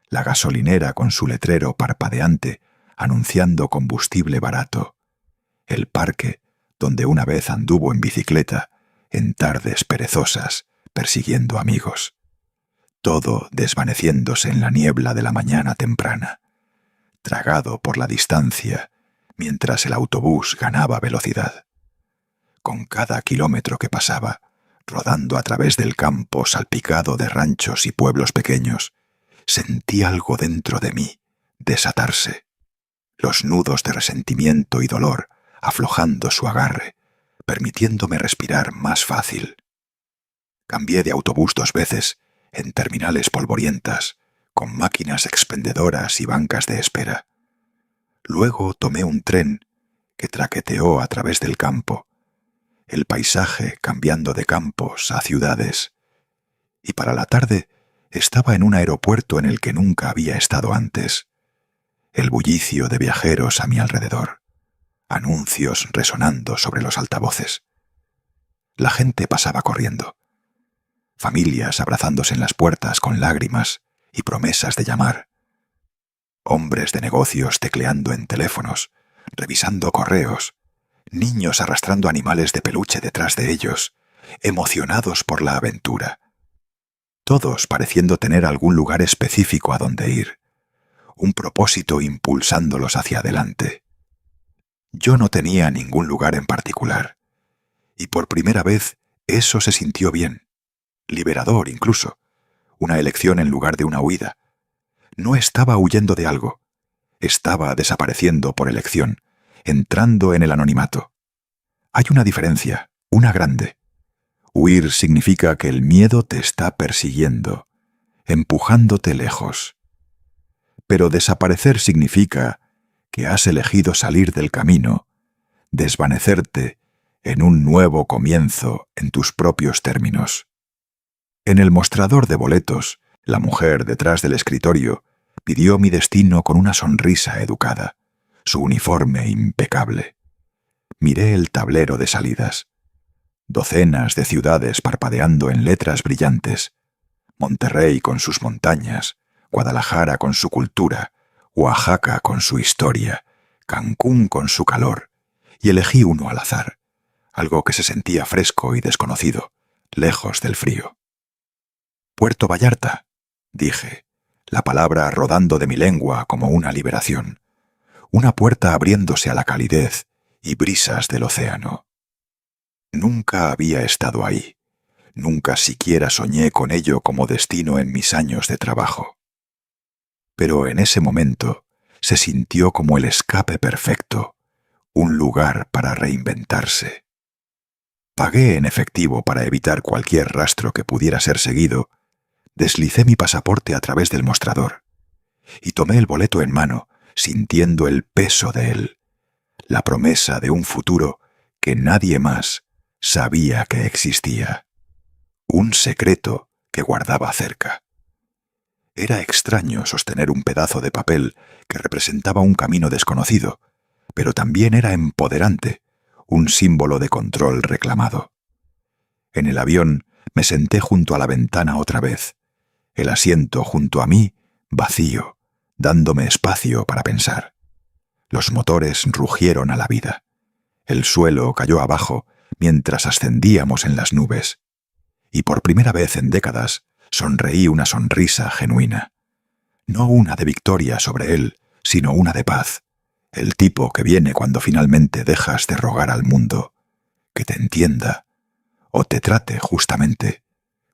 la gasolinera con su letrero parpadeante anunciando combustible barato, el parque donde una vez anduvo en bicicleta en tardes perezosas persiguiendo amigos, todo desvaneciéndose en la niebla de la mañana temprana, tragado por la distancia mientras el autobús ganaba velocidad. Con cada kilómetro que pasaba, rodando a través del campo salpicado de ranchos y pueblos pequeños, sentí algo dentro de mí desatarse, los nudos de resentimiento y dolor aflojando su agarre, permitiéndome respirar más fácil. Cambié de autobús 2 veces, en terminales polvorientas, con máquinas expendedoras y bancas de espera. Luego tomé un tren que traqueteó a través del campo, el paisaje cambiando de campos a ciudades, y para la tarde estaba en un aeropuerto en el que nunca había estado antes. El bullicio de viajeros a mi alrededor, anuncios resonando sobre los altavoces. La gente pasaba corriendo, familias abrazándose en las puertas con lágrimas y promesas de llamar, hombres de negocios tecleando en teléfonos, revisando correos, niños arrastrando animales de peluche detrás de ellos, emocionados por la aventura. Todos pareciendo tener algún lugar específico a donde ir, un propósito impulsándolos hacia adelante. Yo no tenía ningún lugar en particular, y por primera vez eso se sintió bien, liberador incluso, una elección en lugar de una huida. No estaba huyendo de algo, estaba desapareciendo por elección, entrando en el anonimato. Hay una diferencia, una grande. Huir significa que el miedo te está persiguiendo, empujándote lejos. Pero desaparecer significa que has elegido salir del camino, desvanecerte en un nuevo comienzo en tus propios términos. En el mostrador de boletos, la mujer detrás del escritorio pidió mi destino con una sonrisa educada, su uniforme impecable. Miré el tablero de salidas. Docenas de ciudades parpadeando en letras brillantes. Monterrey con sus montañas, Guadalajara con su cultura, Oaxaca con su historia, Cancún con su calor, y elegí uno al azar, algo que se sentía fresco y desconocido, lejos del frío. Puerto Vallarta, dije, la palabra rodando de mi lengua como una liberación, una puerta abriéndose a la calidez y brisas del océano. Nunca había estado ahí, nunca siquiera soñé con ello como destino en mis años de trabajo. Pero en ese momento se sintió como el escape perfecto, un lugar para reinventarse. Pagué en efectivo para evitar cualquier rastro que pudiera ser seguido, deslicé mi pasaporte a través del mostrador y tomé el boleto en mano, sintiendo el peso de él, la promesa de un futuro que nadie más sabía que existía, un secreto que guardaba cerca. Era extraño sostener un pedazo de papel que representaba un camino desconocido, pero también era empoderante, un símbolo de control reclamado. En el avión me senté junto a la ventana otra vez, el asiento junto a mí vacío, dándome espacio para pensar. Los motores rugieron a la vida. El suelo cayó abajo mientras ascendíamos en las nubes. Y por primera vez en décadas sonreí una sonrisa genuina. No una de victoria sobre él, sino una de paz. El tipo que viene cuando finalmente dejas de rogar al mundo que te entienda o te trate justamente,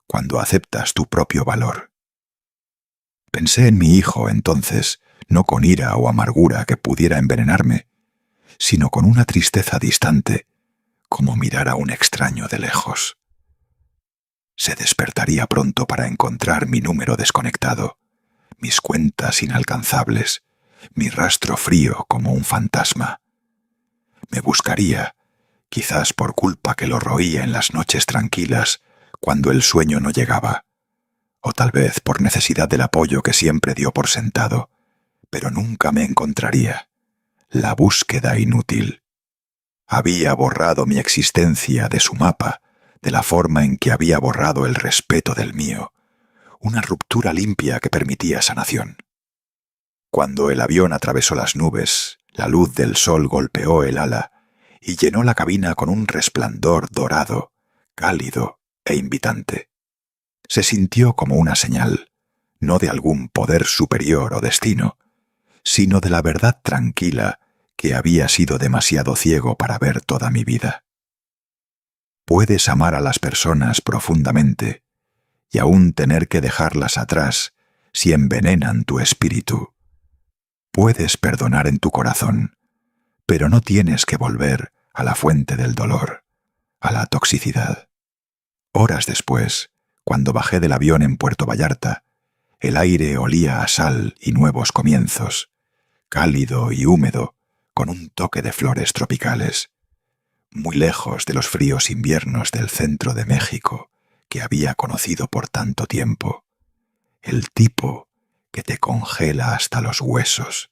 cuando aceptas tu propio valor. Pensé en mi hijo entonces, no con ira o amargura que pudiera envenenarme, sino con una tristeza distante, como mirar a un extraño de lejos. Se despertaría pronto para encontrar mi número desconectado, mis cuentas inalcanzables, mi rastro frío como un fantasma. Me buscaría, quizás por culpa que lo roía en las noches tranquilas, cuando el sueño no llegaba, o tal vez por necesidad del apoyo que siempre dio por sentado, pero nunca me encontraría. La búsqueda inútil. Había borrado mi existencia de su mapa, de la forma en que había borrado el respeto del mío, una ruptura limpia que permitía sanación. Cuando el avión atravesó las nubes, la luz del sol golpeó el ala y llenó la cabina con un resplandor dorado, cálido e invitante. Se sintió como una señal, no de algún poder superior o destino, sino de la verdad tranquila que había sido demasiado ciego para ver toda mi vida. Puedes amar a las personas profundamente y aún tener que dejarlas atrás si envenenan tu espíritu. Puedes perdonar en tu corazón, pero no tienes que volver a la fuente del dolor, a la toxicidad. Horas después, cuando bajé del avión en Puerto Vallarta, el aire olía a sal y nuevos comienzos, cálido y húmedo, con un toque de flores tropicales, muy lejos de los fríos inviernos del centro de México que había conocido por tanto tiempo, el tipo que te congela hasta los huesos.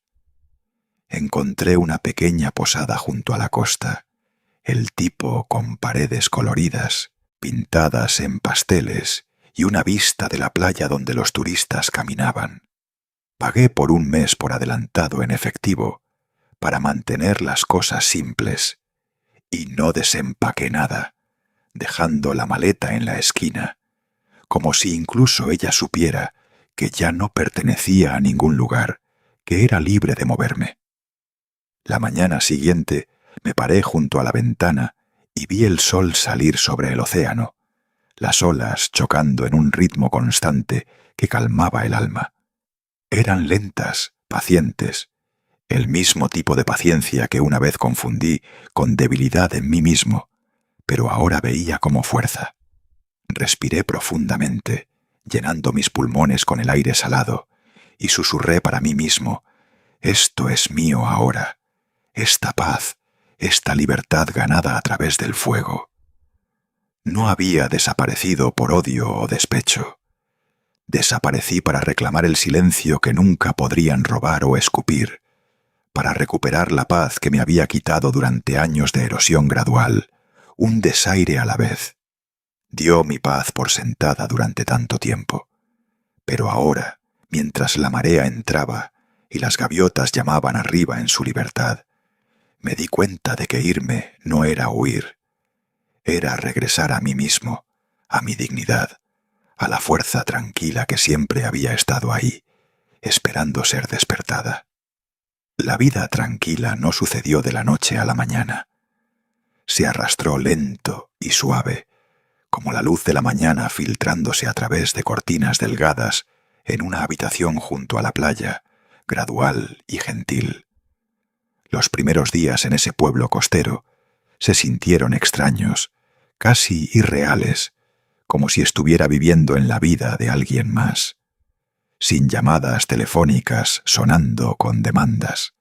Encontré una pequeña posada junto a la costa, el tipo con paredes coloridas, pintadas en pasteles, y una vista de la playa donde los turistas caminaban. Pagué por un mes por adelantado en efectivo, para mantener las cosas simples, y no desempaqué nada, dejando la maleta en la esquina, como si incluso ella supiera que ya no pertenecía a ningún lugar, que era libre de moverme. La mañana siguiente me paré junto a la ventana y vi el sol salir sobre el océano, las olas chocando en un ritmo constante que calmaba el alma. Eran lentas, pacientes, el mismo tipo de paciencia que una vez confundí con debilidad en mí mismo, pero ahora veía como fuerza. Respiré profundamente, llenando mis pulmones con el aire salado, y susurré para mí mismo: esto es mío ahora, esta paz, esta libertad ganada a través del fuego. No había desaparecido por odio o despecho. Desaparecí para reclamar el silencio que nunca podrían robar o escupir, para recuperar la paz que me había quitado durante años de erosión gradual, un desaire a la vez. Dio mi paz por sentada durante tanto tiempo. Pero ahora, mientras la marea entraba y las gaviotas llamaban arriba en su libertad, me di cuenta de que irme no era huir, era regresar a mí mismo, a mi dignidad, a la fuerza tranquila que siempre había estado ahí, esperando ser despertada. La vida tranquila no sucedió de la noche a la mañana. Se arrastró lento y suave, como la luz de la mañana filtrándose a través de cortinas delgadas en una habitación junto a la playa, gradual y gentil. Los primeros días en ese pueblo costero se sintieron extraños, casi irreales, como si estuviera viviendo en la vida de alguien más, sin llamadas telefónicas sonando con demandas,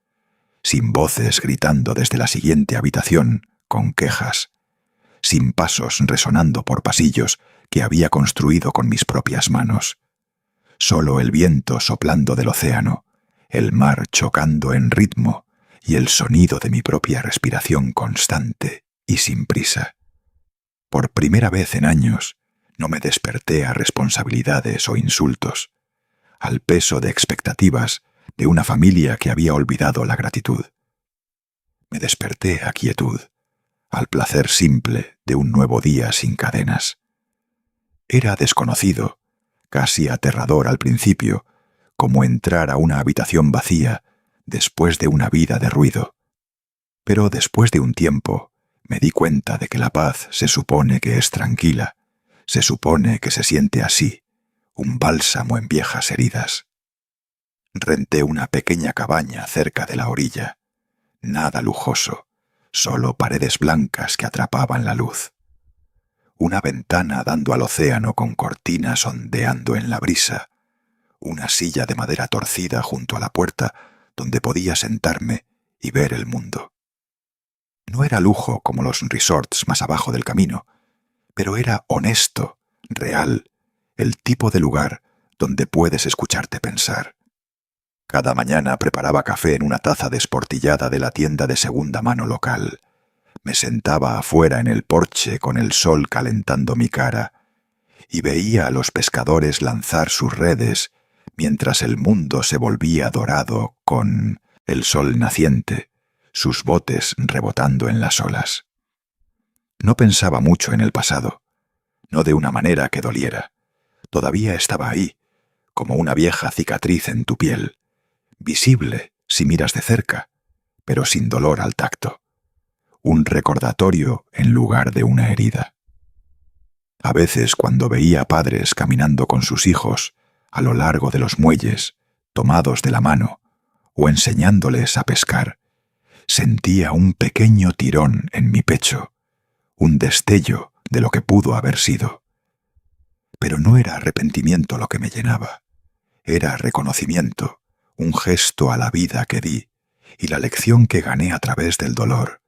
sin voces gritando desde la siguiente habitación con quejas, sin pasos resonando por pasillos que había construido con mis propias manos. Solo el viento soplando del océano, el mar chocando en ritmo y el sonido de mi propia respiración constante y sin prisa. Por primera vez en años, no me desperté a responsabilidades o insultos, al peso de expectativas de una familia que había olvidado la gratitud. Me desperté a quietud, al placer simple de un nuevo día sin cadenas. Era desconocido, casi aterrador al principio, como entrar a una habitación vacía después de una vida de ruido. Pero después de un tiempo, Me di cuenta de que la paz se supone que es tranquila, se supone que se siente así, un bálsamo en viejas heridas. Renté una pequeña cabaña cerca de la orilla. Nada lujoso, solo paredes blancas que atrapaban la luz. Una ventana dando al océano con cortinas ondeando en la brisa. Una silla de madera torcida junto a la puerta donde podía sentarme y ver el mundo. No era lujo como los resorts más abajo del camino, pero era honesto, real, el tipo de lugar donde puedes escucharte pensar. Cada mañana preparaba café en una taza desportillada de la tienda de segunda mano local. Me sentaba afuera en el porche con el sol calentando mi cara y veía a los pescadores lanzar sus redes mientras el mundo se volvía dorado con el sol naciente, sus botes rebotando en las olas. No pensaba mucho en el pasado, no de una manera que doliera. Todavía estaba ahí, como una vieja cicatriz en tu piel, visible si miras de cerca, pero sin dolor al tacto. Un recordatorio en lugar de una herida. A veces, cuando veía padres caminando con sus hijos a lo largo de los muelles, tomados de la mano, o enseñándoles a pescar, sentía un pequeño tirón en mi pecho, un destello de lo que pudo haber sido. Pero no era arrepentimiento lo que me llenaba, era reconocimiento, un gesto a la vida que di y la lección que gané a través del dolor,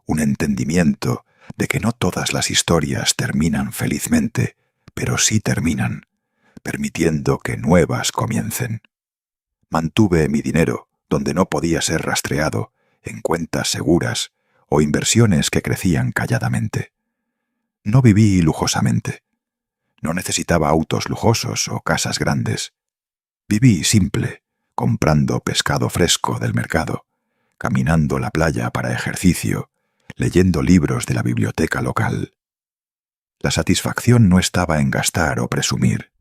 un entendimiento de que no todas las historias terminan felizmente, pero sí terminan, permitiendo que nuevas comiencen. Mantuve mi dinero donde no podía ser rastreado, en cuentas seguras o inversiones que crecían calladamente. No viví lujosamente. No necesitaba autos lujosos o casas grandes. Viví simple, comprando pescado fresco del mercado, caminando la playa para ejercicio, leyendo libros de la biblioteca local. La satisfacción no estaba en gastar o presumir.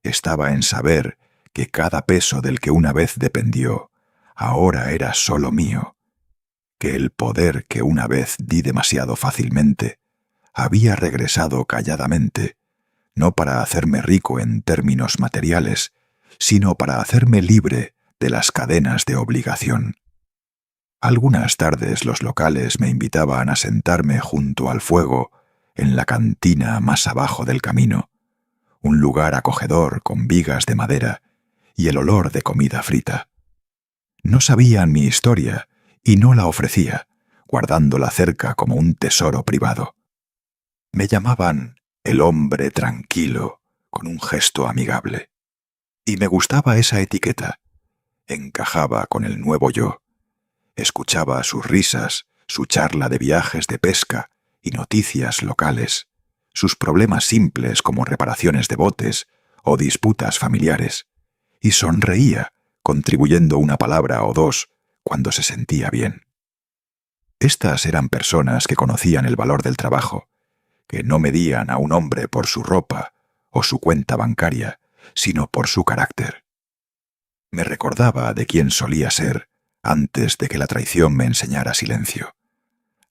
Estaba en saber que cada peso del que una vez dependió, ahora era solo mío, que el poder que una vez di demasiado fácilmente había regresado calladamente, no para hacerme rico en términos materiales, sino para hacerme libre de las cadenas de obligación. Algunas tardes los locales me invitaban a sentarme junto al fuego en la cantina más abajo del camino, un lugar acogedor con vigas de madera y el olor de comida frita. No sabían mi historia y no la ofrecía, guardándola cerca como un tesoro privado. Me llamaban el hombre tranquilo, con un gesto amigable. Y me gustaba esa etiqueta. Encajaba con el nuevo yo. Escuchaba sus risas, su charla de viajes de pesca y noticias locales, sus problemas simples como reparaciones de botes o disputas familiares, y sonreía, contribuyendo una palabra o dos cuando se sentía bien. Estas eran personas que conocían el valor del trabajo, que no medían a un hombre por su ropa o su cuenta bancaria, sino por su carácter. Me recordaba de quién solía ser antes de que la traición me enseñara silencio,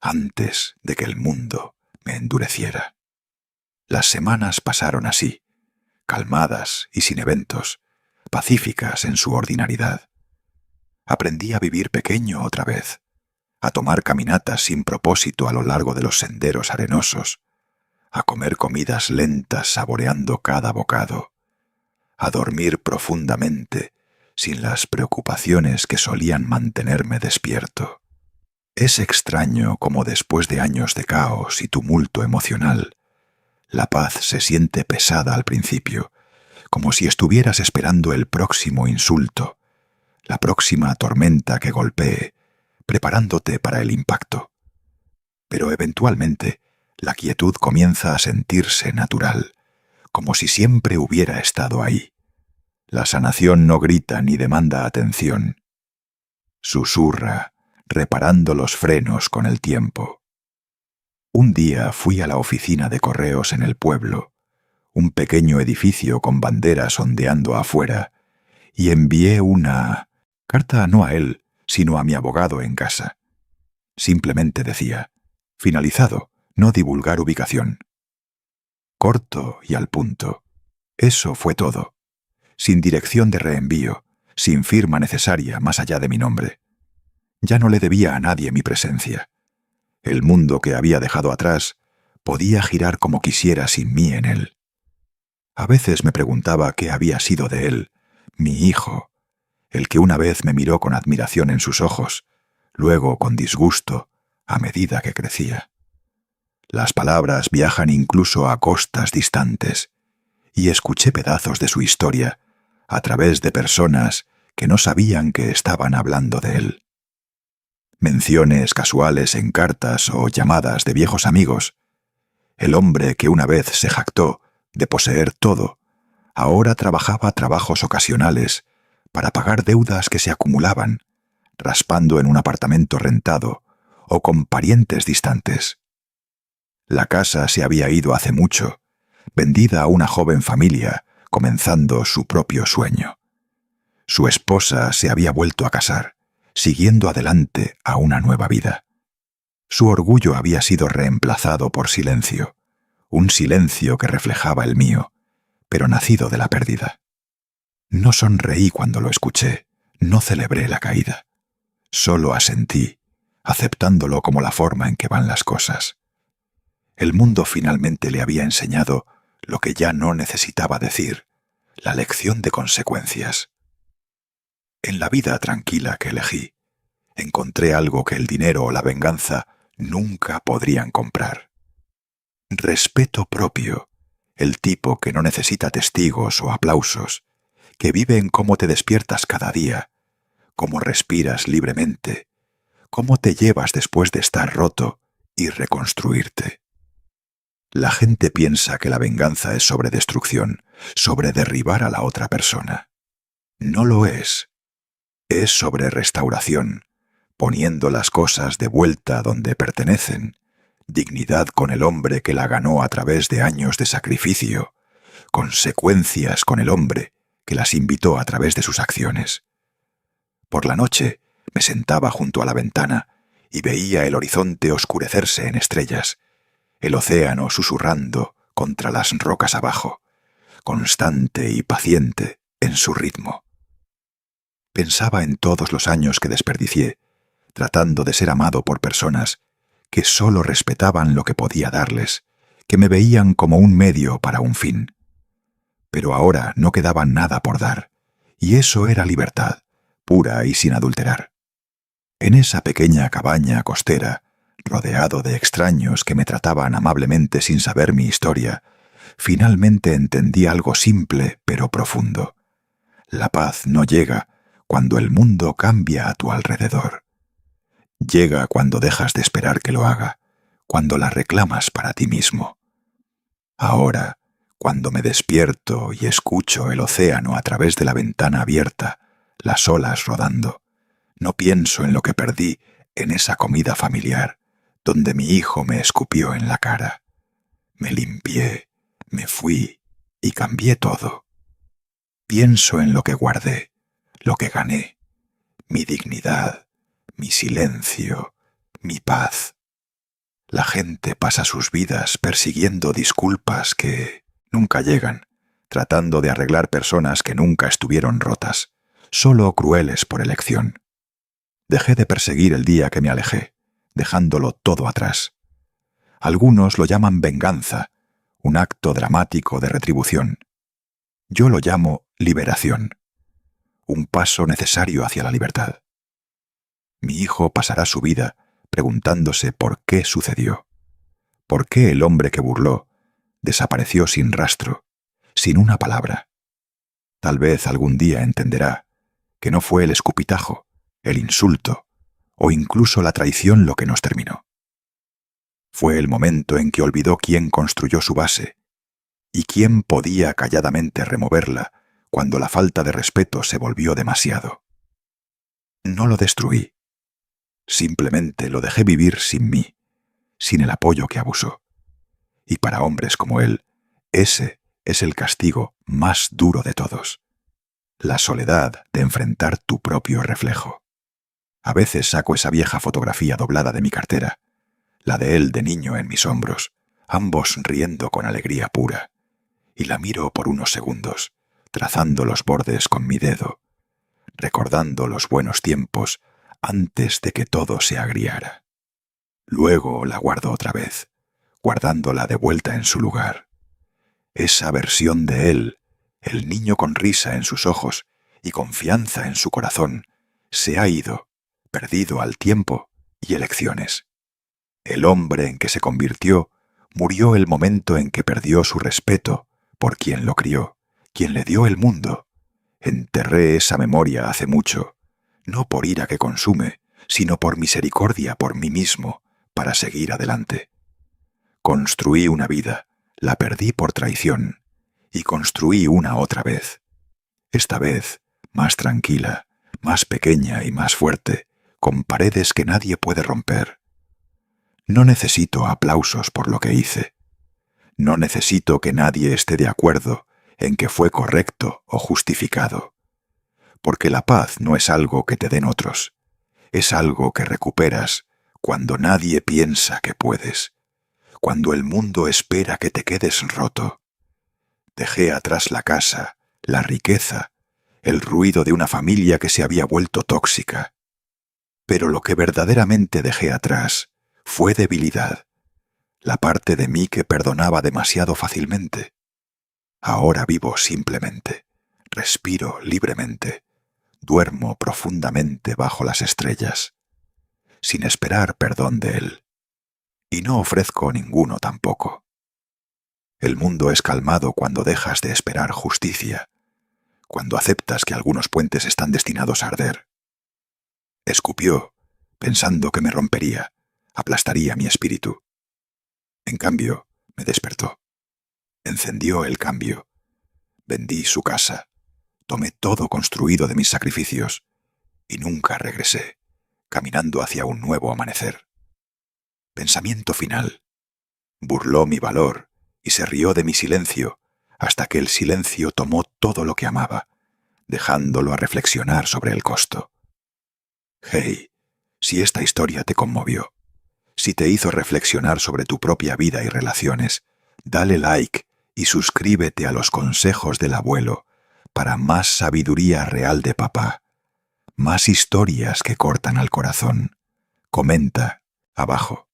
antes de que el mundo me endureciera. Las semanas pasaron así, calmadas y sin eventos, pacíficas en su ordinariedad. Aprendí a vivir pequeño otra vez, a tomar caminatas sin propósito a lo largo de los senderos arenosos, a comer comidas lentas saboreando cada bocado, a dormir profundamente sin las preocupaciones que solían mantenerme despierto. Es extraño cómo después de años de caos y tumulto emocional, la paz se siente pesada al principio, como si estuvieras esperando el próximo insulto, la próxima tormenta que golpee, preparándote para el impacto. Pero eventualmente, la quietud comienza a sentirse natural, como si siempre hubiera estado ahí. La sanación no grita ni demanda atención. Susurra, reparando los frenos con el tiempo. Un día fui a la oficina de correos en el pueblo, un pequeño edificio con banderas ondeando afuera, y envié una carta no a él, sino a mi abogado en casa. Simplemente decía: Finalizado, no divulgar ubicación. Corto y al punto. Eso fue todo. Sin dirección de reenvío, sin firma necesaria más allá de mi nombre. Ya no le debía a nadie mi presencia. El mundo que había dejado atrás podía girar como quisiera sin mí en él. A veces me preguntaba qué había sido de él, mi hijo, el que una vez me miró con admiración en sus ojos, luego con disgusto, a medida que crecía. Las palabras viajan incluso a costas distantes, y escuché pedazos de su historia a través de personas que no sabían que estaban hablando de él. Menciones casuales en cartas o llamadas de viejos amigos. El hombre que una vez se jactó de poseer todo, ahora trabajaba trabajos ocasionales para pagar deudas que se acumulaban, raspando en un apartamento rentado o con parientes distantes. La casa se había ido hace mucho, vendida a una joven familia, comenzando su propio sueño. Su esposa se había vuelto a casar, siguiendo adelante a una nueva vida. Su orgullo había sido reemplazado por silencio, un silencio que reflejaba el mío, pero nacido de la pérdida. No sonreí cuando lo escuché, no celebré la caída. Solo asentí, aceptándolo como la forma en que van las cosas. El mundo finalmente le había enseñado lo que ya no necesitaba decir, la lección de consecuencias. En la vida tranquila que elegí, encontré algo que el dinero o la venganza nunca podrían comprar. Respeto propio, el tipo que no necesita testigos o aplausos, que vive en cómo te despiertas cada día, cómo respiras libremente, cómo te llevas después de estar roto y reconstruirte. La gente piensa que la venganza es sobre destrucción, sobre derribar a la otra persona. No lo es. Es sobre restauración, poniendo las cosas de vuelta donde pertenecen, dignidad con el hombre que la ganó a través de años de sacrificio, consecuencias con el hombre que las invitó a través de sus acciones. Por la noche me sentaba junto a la ventana y veía el horizonte oscurecerse en estrellas, el océano susurrando contra las rocas abajo, constante y paciente en su ritmo. Pensaba en todos los años que desperdicié, tratando de ser amado por personas que solo respetaban lo que podía darles, que me veían como un medio para un fin. Pero ahora no quedaba nada por dar, y eso era libertad, pura y sin adulterar. En esa pequeña cabaña costera, rodeado de extraños que me trataban amablemente sin saber mi historia, finalmente entendí algo simple pero profundo. La paz no llega cuando el mundo cambia a tu alrededor. Llega cuando dejas de esperar que lo haga, cuando la reclamas para ti mismo. Ahora, cuando me despierto y escucho el océano a través de la ventana abierta, las olas rodando, no pienso en lo que perdí en esa comida familiar, donde mi hijo me escupió en la cara. Me limpié, me fui y cambié todo. Pienso en lo que guardé, lo que gané, mi dignidad, mi silencio, mi paz. La gente pasa sus vidas persiguiendo disculpas que nunca llegan, tratando de arreglar personas que nunca estuvieron rotas, solo crueles por elección. Dejé de perseguir el día que me alejé, dejándolo todo atrás. Algunos lo llaman venganza, un acto dramático de retribución. Yo lo llamo liberación, un paso necesario hacia la libertad. Mi hijo pasará su vida preguntándose por qué sucedió, por qué el hombre que burló desapareció sin rastro, sin una palabra. Tal vez algún día entenderá que no fue el escupitajo, el insulto o incluso la traición lo que nos terminó. Fue el momento en que olvidó quién construyó su base y quién podía calladamente removerla cuando la falta de respeto se volvió demasiado. No lo destruí. Simplemente lo dejé vivir sin mí, sin el apoyo que abusó. Y para hombres como él, ese es el castigo más duro de todos. La soledad de enfrentar tu propio reflejo. A veces saco esa vieja fotografía doblada de mi cartera. la de él de niño en mis hombros, ambos riendo con alegría pura, y la miro por unos segundos, trazando los bordes con mi dedo, recordando los buenos tiempos antes de que todo se agriara. Luego la guardo otra vez, guardándola de vuelta en su lugar. Esa versión de él, el niño con risa en sus ojos y confianza en su corazón, se ha ido, perdido al tiempo y elecciones. El hombre en que se convirtió murió el momento en que perdió su respeto por quien lo crió, quien le dio el mundo. Enterré esa memoria hace mucho, no por ira que consume, sino por misericordia por mí mismo, para seguir adelante. Construí una vida, la perdí por traición, y construí una otra vez. Esta vez, más tranquila, más pequeña y más fuerte, con paredes que nadie puede romper. No necesito aplausos por lo que hice. No necesito que nadie esté de acuerdo en que fue correcto o justificado. Porque la paz no es algo que te den otros. Es algo que recuperas cuando nadie piensa que puedes. Cuando el mundo espera que te quedes roto. Dejé atrás la casa, la riqueza, el ruido de una familia que se había vuelto tóxica. Pero lo que verdaderamente dejé atrás fue debilidad, la parte de mí que perdonaba demasiado fácilmente. Ahora vivo simplemente, respiro libremente, duermo profundamente bajo las estrellas, sin esperar perdón de él. Y no ofrezco ninguno tampoco. El mundo es calmado cuando dejas de esperar justicia, cuando aceptas que algunos puentes están destinados a arder. Escupió, pensando que me rompería, aplastaría mi espíritu. En cambio, me despertó. Encendió el cambio. Vendí su casa. Tomé todo construido de mis sacrificios y nunca regresé, caminando hacia un nuevo amanecer. Pensamiento final. Burló mi valor y se rió de mi silencio hasta que el silencio tomó todo lo que amaba, dejándolo a reflexionar sobre el costo. Hey, si esta historia te conmovió, si te hizo reflexionar sobre tu propia vida y relaciones, dale like y suscríbete a los consejos del abuelo para más sabiduría real de papá, más historias que cortan al corazón. Comenta abajo.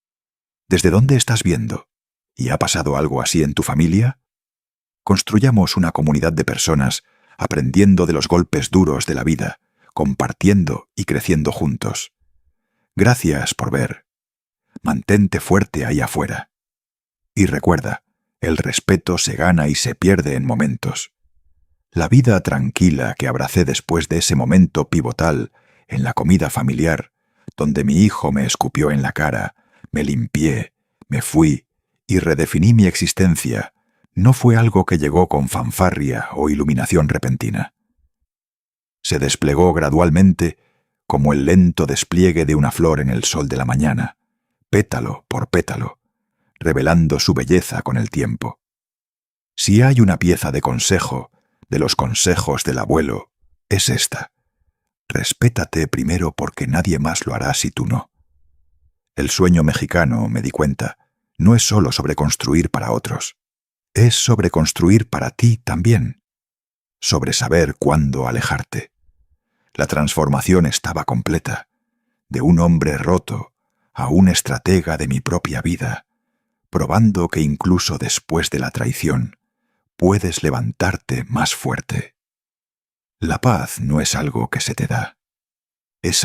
¿Desde dónde estás viendo? ¿Y ha pasado algo así en tu familia? Construyamos una comunidad de personas aprendiendo de los golpes duros de la vida, compartiendo y creciendo juntos. Gracias por ver. Mantente fuerte ahí afuera. Y recuerda, el respeto se gana y se pierde en momentos. La vida tranquila que abracé después de ese momento pivotal en la comida familiar, donde mi hijo me escupió en la cara, me limpié, me fui y redefiní mi existencia, no fue algo que llegó con fanfarria o iluminación repentina. Se desplegó gradualmente como el lento despliegue de una flor en el sol de la mañana, pétalo por pétalo, revelando su belleza con el tiempo. Si hay una pieza de consejo, de los consejos del abuelo, es esta. Respétate primero porque nadie más lo hará si tú no. El sueño mexicano, me di cuenta, no es solo sobre construir para otros. Es sobre construir para ti también. Sobre saber cuándo alejarte. La transformación estaba completa. De un hombre roto a un estratega de mi propia vida, probando que incluso después de la traición, puedes levantarte más fuerte. La paz no es algo que se te da,